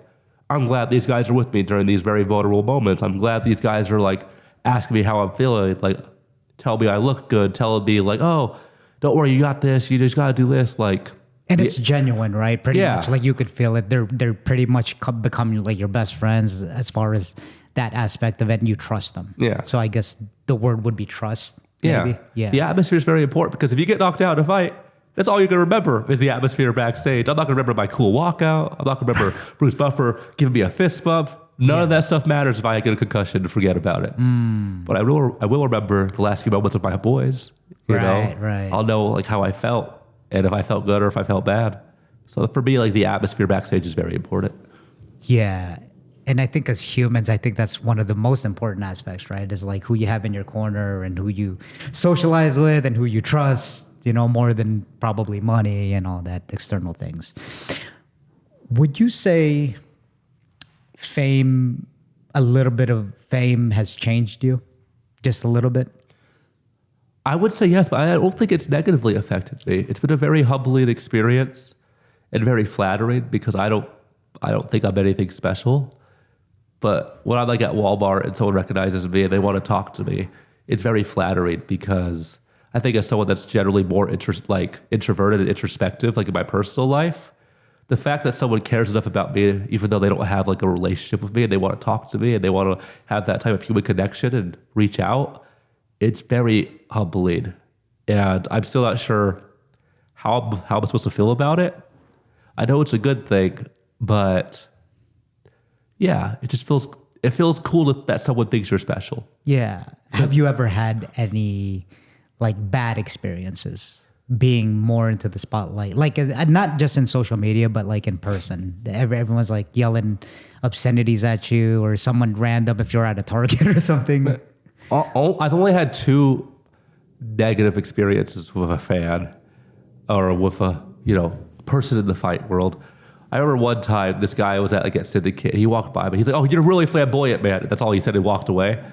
I'm glad these guys are with me during these very vulnerable moments. I'm glad these guys are asking me how I'm feeling, tell me I look good, telling me oh, don't worry, you got this, you just got to do this. And it's genuine, right? Pretty Yeah. much, like you could feel it. They're pretty much becoming like your best friends as far as that aspect of it, and you trust them. Yeah. So I guess the word would be trust. Yeah. Maybe. Yeah. The atmosphere is very important because if you get knocked out in a fight, that's all you're going to remember is the atmosphere backstage. I'm not going to remember my cool walkout. I'm not going to remember Bruce Buffer giving me a fist bump. None of that stuff matters if I get a concussion to forget about it. But I will remember the last few moments with my boys. You know? Right. I'll know like how I felt and if I felt good or if I felt bad. So for me, like the atmosphere backstage is very important. Yeah. And I think as humans, I think that's one of the most important aspects, right? Is like who you have in your corner and who you socialize with and who you trust, you know, more than probably money and all that external things. Would you say fame, a little bit of fame has changed you? Just a little bit? I would say yes, but I don't think it's negatively affected me. It's been a very humbling experience and very flattering because I don't think I'm anything special. But when I'm like at Walmart and someone recognizes me and they want to talk to me, it's very flattering because I think as someone that's generally more introverted and introspective, like in my personal life, the fact that someone cares enough about me, even though they don't have like a relationship with me and they want to talk to me and they want to have that type of human connection and reach out, it's very humbling. And I'm still not sure how I'm supposed to feel about it. I know it's a good thing, but yeah, it feels cool that someone thinks you're special. Yeah. Have you ever had any like bad experiences being more into the spotlight? Like not just in social media, but like in person. Everyone's like yelling obscenities at you or someone random if you're at a Target or something. I've only had 2 negative experiences with a fan or with a, person in the fight world. I remember one time this guy was at Syndicate. He walked by me. He's like, "Oh, you're really flamboyant, man." That's all he said. He walked away.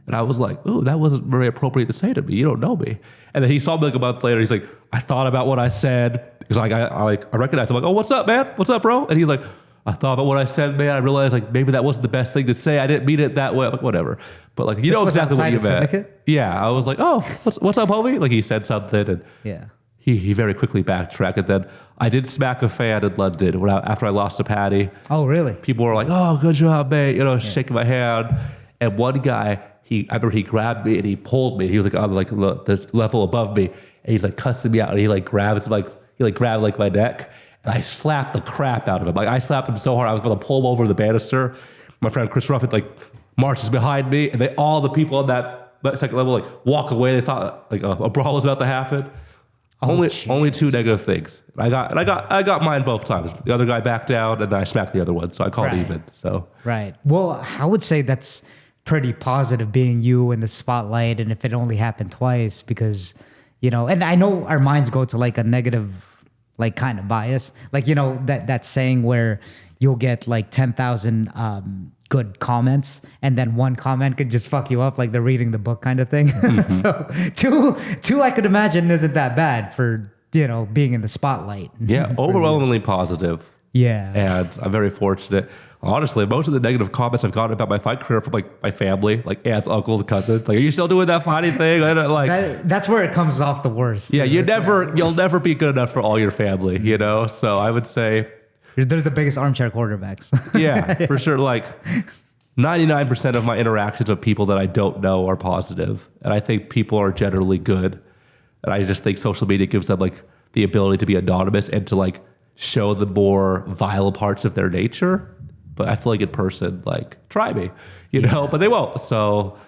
And I was like, "Ooh, that wasn't very appropriate to say to me. You don't know me." And then he saw me like a month later. He's like, "I thought about what I said." Because I recognized him. I'm like, "Oh, what's up, man? What's up, bro?" And he's like, "I thought about what I said, man. I realized like maybe that wasn't the best thing to say. I didn't mean it that way." I'm like, whatever. But like, you know exactly what you meant. Syndicate? Yeah. I was like, "Oh, what's up, homie?" Like he said something and yeah. He very quickly backtracked. And then I did smack a fan in London after I lost to Patty. Oh, really? People were like, "Oh, good job, mate." Shaking my hand. And one guy, I remember he grabbed me and he pulled me. He was like on like the level above me. And he's like cussing me out. And he like grabs grabbed like my neck. And I slapped the crap out of him. Like I slapped him so hard, I was about to pull him over the banister. My friend Chris Ruffin like marches behind me. And all the people on that second level like walk away. They thought like a brawl was about to happen. Only 2 negative things. I got mine both times. The other guy backed down, and then I smacked the other one, so I called even. So right. Well, I would say that's pretty positive being you in the spotlight, and if it only happened twice, because and I know our minds go to like a negative, like kind of bias, like that saying where you'll get like 10,000 good comments, and then one comment could just fuck you up, like they're reading the book kind of thing. Mm-hmm. So two I could imagine isn't that bad for being in the spotlight. Yeah, overwhelmingly positive. Yeah, and I'm very fortunate. Honestly, most of the negative comments I've gotten about my fight career from like my family, like aunts, uncles, cousins. Like, "Are you still doing that fighting thing?" That's where it comes off the worst. Yeah, you'll never be good enough for all your family. So I would say. They're the biggest armchair quarterbacks. Yeah, for sure. Like 99% of my interactions with people that I don't know are positive. And I think people are generally good. And I just think social media gives them like the ability to be anonymous and to like show the more vile parts of their nature. But I feel like in person, like, try me, but they won't. So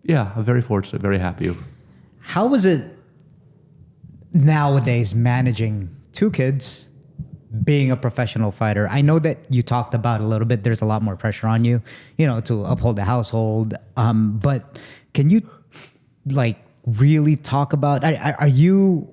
yeah, I'm very fortunate, very happy. How is it nowadays managing 2 kids, being a professional fighter? I know that you talked about a little bit, there's a lot more pressure on you, to uphold the household. But can you like really talk about, are you,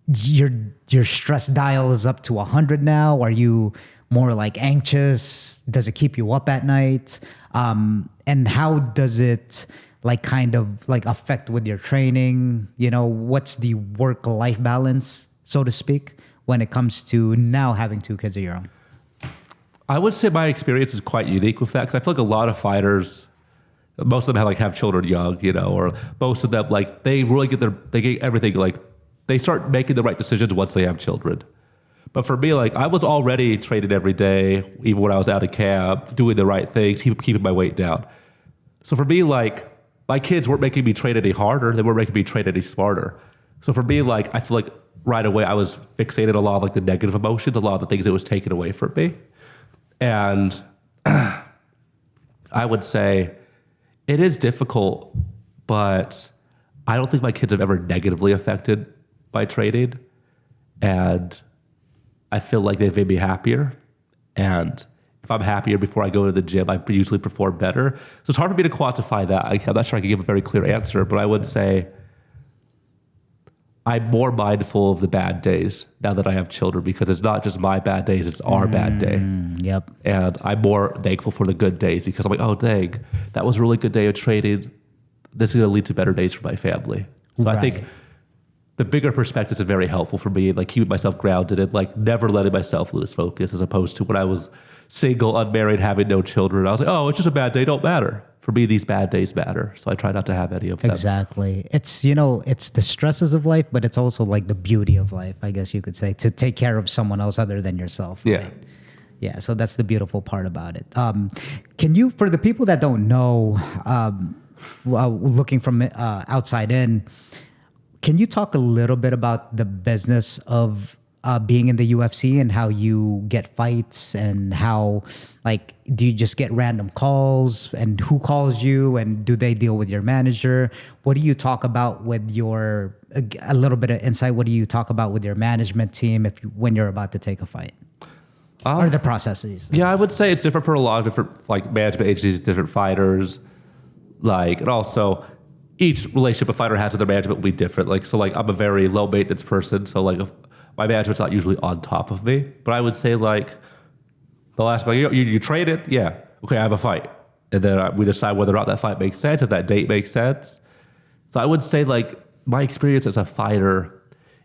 your stress dial is up to 100 now? Are you more like anxious? Does it keep you up at night? And how does it like kind of like affect with your training? What's the work-life balance, so to speak, when it comes to now having 2 kids of your own? I would say my experience is quite unique with that because I feel like a lot of fighters, most of them have children young, or most of them like they really get everything, like they start making the right decisions once they have children. But for me, like I was already training every day, even when I was out of camp, doing the right things, keeping my weight down. So for me, like my kids weren't making me train any harder. They weren't making me train any smarter. So for me, like I feel like right away I was fixated a lot of like the negative emotions, a lot of the things that was taken away from me. And I would say it is difficult, but I don't think my kids have ever negatively affected by training. And I feel like they've made me happier. And if I'm happier before I go to the gym, I usually perform better. So it's hard for me to quantify that. I'm not sure I can give a very clear answer, but I would say I'm more mindful of the bad days now that I have children, because it's not just my bad days, it's our bad day. Yep. And I'm more thankful for the good days, because I'm like, oh, dang, that was a really good day of training. This is going to lead to better days for my family. So I think the bigger perspectives are very helpful for me, like keeping myself grounded and like never letting myself lose focus, as opposed to when I was single, unmarried, having no children. I was like, oh, it's just a bad day, don't matter. For me, these bad days matter. So I try not to have any of them. Exactly. It's, it's the stresses of life, but it's also like the beauty of life, I guess you could say, to take care of someone else other than yourself. Yeah. Right? Yeah. So that's the beautiful part about it. Can you, for the people that don't know, looking from outside in, can you talk a little bit about the business of being in the UFC and how you get fights, and how, like, do you just get random calls, and who calls you, and do they deal with your manager? What do you talk about with your, a little bit of insight, what do you talk about with your management team when you're about to take a fight? Or the processes? Yeah, I would say it's different for a lot of different like management agencies, different fighters. Like, and also each relationship a fighter has with their management will be different. Like, so like I'm a very low maintenance person. So like my management's not usually on top of me, but I would say like they'll ask me, you trade it? Yeah. Okay, I have a fight. And then we decide whether or not that fight makes sense, if that date makes sense. So I would say like my experience as a fighter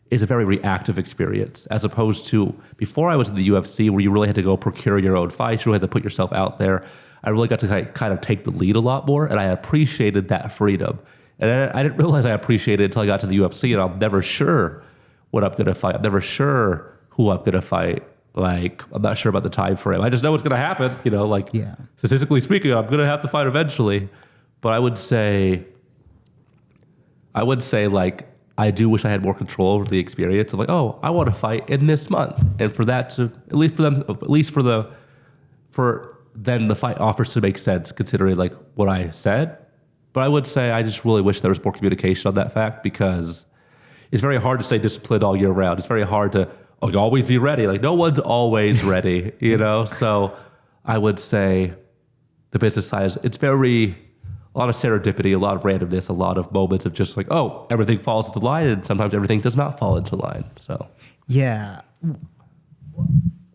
is a very reactive experience, as opposed to before I was in the UFC, where you really had to go procure your own fights, you really had to put yourself out there. I really got to kind of take the lead a lot more, and I appreciated that freedom. And I didn't realize I appreciated it until I got to the UFC, and I'm never sure what I'm going to fight. I'm never sure who I'm going to fight. Like, I'm not sure about the time frame. I just know what's going to happen. Statistically speaking, I'm going to have to fight eventually. But I would say like, I do wish I had more control over the experience of like, oh, I want to fight in this month. And for that to, then the fight offers to make sense, considering like what I said. But I would say I just really wish there was more communication on that fact, because it's very hard to stay disciplined all year round. It's very hard to always be ready. Like, no one's always ready, So I would say the business side is, it's a lot of serendipity, a lot of randomness, a lot of moments of just like, oh, everything falls into line, and sometimes everything does not fall into line. So yeah.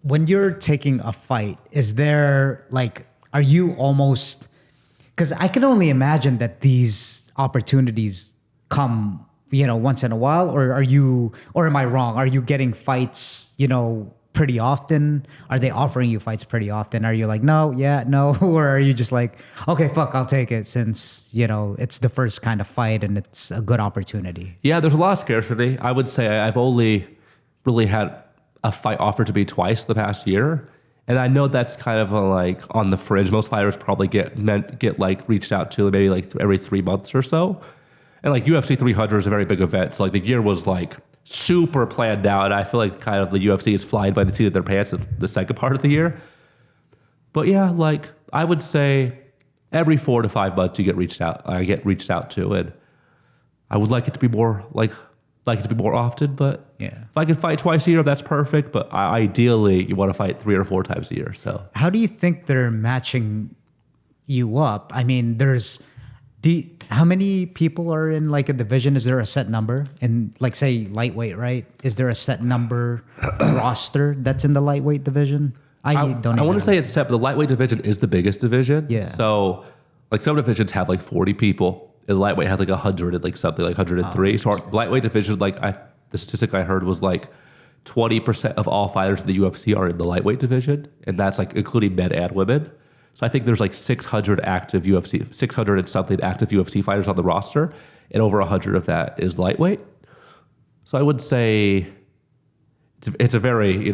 When you're taking a fight, is there like, are you almost, because I can only imagine that these opportunities come, once in a while, or am I wrong? Are you getting fights, pretty often? Are they offering you fights pretty often? Are you like, no, yeah, no? Or are you just like, okay, fuck, I'll take it, since, it's the first kind of fight and it's a good opportunity? Yeah, there's a lot of scarcity. I would say I've only really had a fight offered to me twice the past year. And I know that's kind of like on the fringe. Most fighters probably get like reached out to maybe like every 3 months or so. And like UFC 300 is a very big event. So like the year was like super planned out. And I feel like kind of the UFC is flying by the seat of their pants in the second part of the year. But yeah, like I would say every 4 to 5 months I get reached out to. And I would like it to be more often, but yeah, if I could fight twice a year, that's perfect. But ideally, you want to fight 3 or 4 times a year. So, how do you think they're matching you up? I mean, how many people are in like a division? Is there a set number? And like, say lightweight, right? Is there a set number roster that's in the lightweight division? I want to say it's set, but the lightweight division is the biggest division. Yeah. So, like some divisions have like 40 people. And lightweight has like 100 and like something, like 103. So our lightweight division, the statistic I heard was like 20% of all fighters in the UFC are in the lightweight division, and that's like including men and women. So I think there's like 600 and something active UFC fighters on the roster, and over 100 of that is lightweight. So I would say it's a very,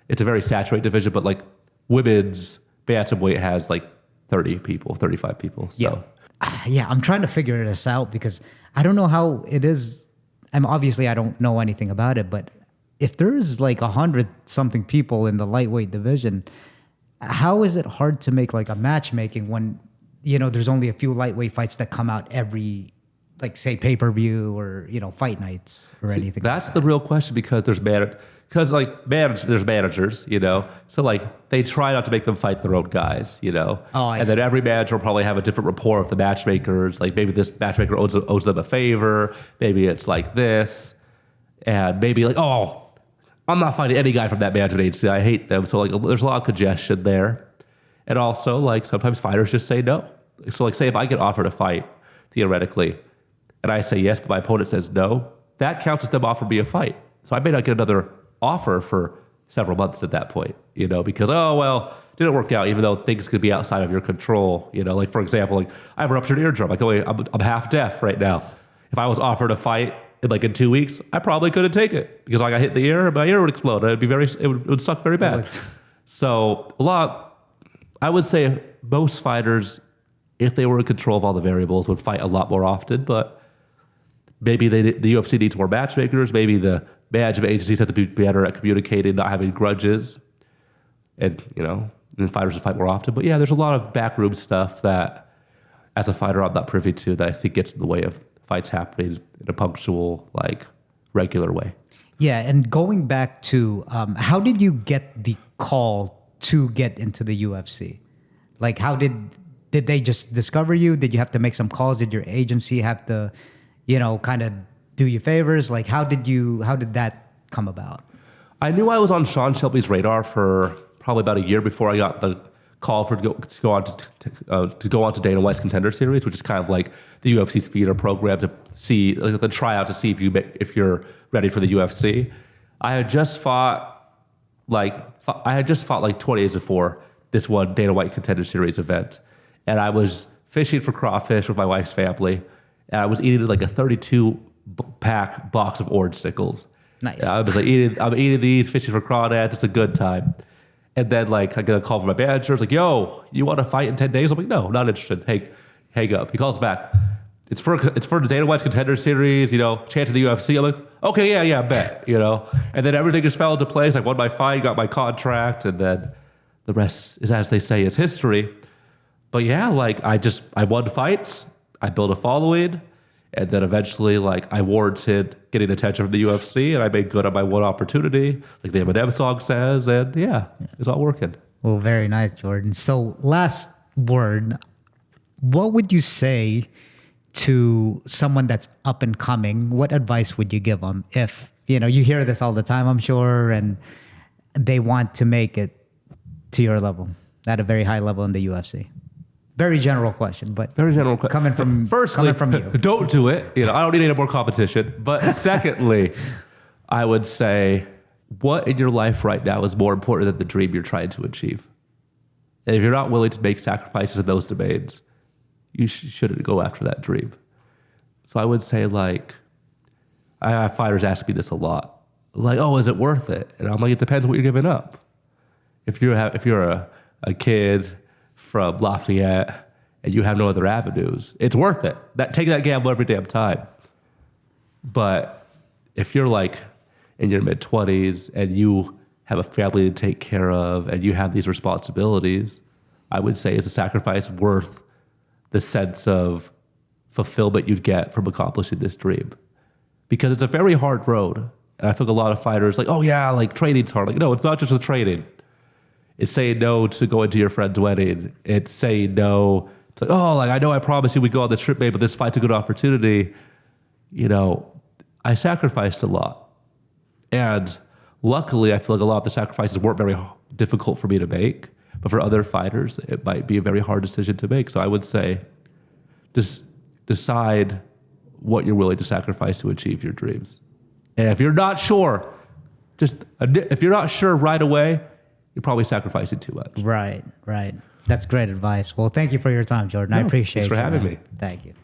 it's a very saturated division, but like women's bantamweight has like 30 people, 35 people. So yeah, I'm trying to figure this out because I don't know how it is. Obviously I don't know anything about it, but if there's like 100 something people in the lightweight division, how is it hard to make like a matchmaking when, there's only a few lightweight fights that come out every, like say pay-per-view or, fight nights or anything? That's the real question because there's managers, so like they try not to make them fight their own guys, and then every manager will probably have a different rapport with the matchmakers. Like maybe this matchmaker owes them a favor. Maybe it's like this, and maybe like, oh, I'm not fighting any guy from that management agency. I hate them. So like there's a lot of congestion there. And also like sometimes fighters just say no. So like say if I get offered a fight, theoretically, and I say yes, but my opponent says no, that counts as them offering me a fight. So I may not get another offer for several months at that point, because, oh, well, didn't work out, even though things could be outside of your control. Like for example, like I have a ruptured eardrum. Like, I'm half deaf right now. If I was offered a fight in 2 weeks, I probably couldn't take it because I got hit in the ear, my ear would explode. It would suck very bad. So I would say most fighters, if they were in control of all the variables, would fight a lot more often, but maybe the UFC needs more matchmakers. Maybe the management agencies have to be better at communicating, not having grudges, and fighters would fight more often. But yeah, there's a lot of backroom stuff that, as a fighter, I'm not privy to that I think gets in the way of fights happening in a punctual, like regular way. Yeah, and going back to how did you get the call to get into the UFC? Like, how did they just discover you? Did you have to make some calls? Did your agency have to, kind of do you favors? Like, how did that come about? I knew I was on Sean Shelby's radar for probably about a year before I got the call to go on to Dana White's Contender Series, which is kind of like the UFC's feeder program to see, like the tryout to see if you're ready for the UFC. I had just fought like 20 days before this one Dana White Contender Series event, and I was fishing for crawfish with my wife's family, and I was eating like a 32-pack box of orange sickles. Nice. And I was like I'm eating these, fishing for crawdads. It's a good time. And then like I get a call from my manager. It's like, yo, you want to fight in 10 days? I'm like, no, not interested. Hang up. He calls back. It's for the Dana White's Contender Series, chance of the UFC. I'm like, okay, yeah, bet, And then everything just fell into place. I won my fight, got my contract, and then the rest is, as they say, is history. But yeah, like I won fights, I built a following, and then eventually like I warranted getting attention from the UFC, and I made good on my one opportunity, like the Eminem song says, and yeah, it's all working. Well, very nice, Jordan. So last word, what would you say to someone that's up and coming? What advice would you give them if, you hear this all the time, I'm sure, and they want to make it to your level at a very high level in the UFC? Very general question, but very general question. Coming from you. Don't do it. I don't need any more competition. But secondly, I would say, what in your life right now is more important than the dream you're trying to achieve? And if you're not willing to make sacrifices in those domains, you shouldn't go after that dream. So I would say, like, I have fighters ask me this a lot. Like, oh, is it worth it? And I'm like, it depends on what you're giving up. If you're a kid from Lafayette and you have no other avenues, it's worth it. Take that gamble every damn time. But if you're like in your mid-20s and you have a family to take care of and you have these responsibilities, I would say it's a sacrifice worth the sense of fulfillment you'd get from accomplishing this dream. Because it's a very hard road. And I think a lot of fighters like, oh yeah, like training's hard. Like, no, it's not just the training. It's saying no to going to your friend's wedding. It's saying no. It's like, oh, like I know I promised you we'd go on this trip, babe, but this fight's a good opportunity. I sacrificed a lot. And luckily, I feel like a lot of the sacrifices weren't very difficult for me to make. But for other fighters, it might be a very hard decision to make. So I would say, just decide what you're willing to sacrifice to achieve your dreams. And if you're not sure, if you're not sure right away, you're probably sacrificing too much. Right. That's great advice. Well, thank you for your time, Jordan. I appreciate it. Thanks for having me. Thank you.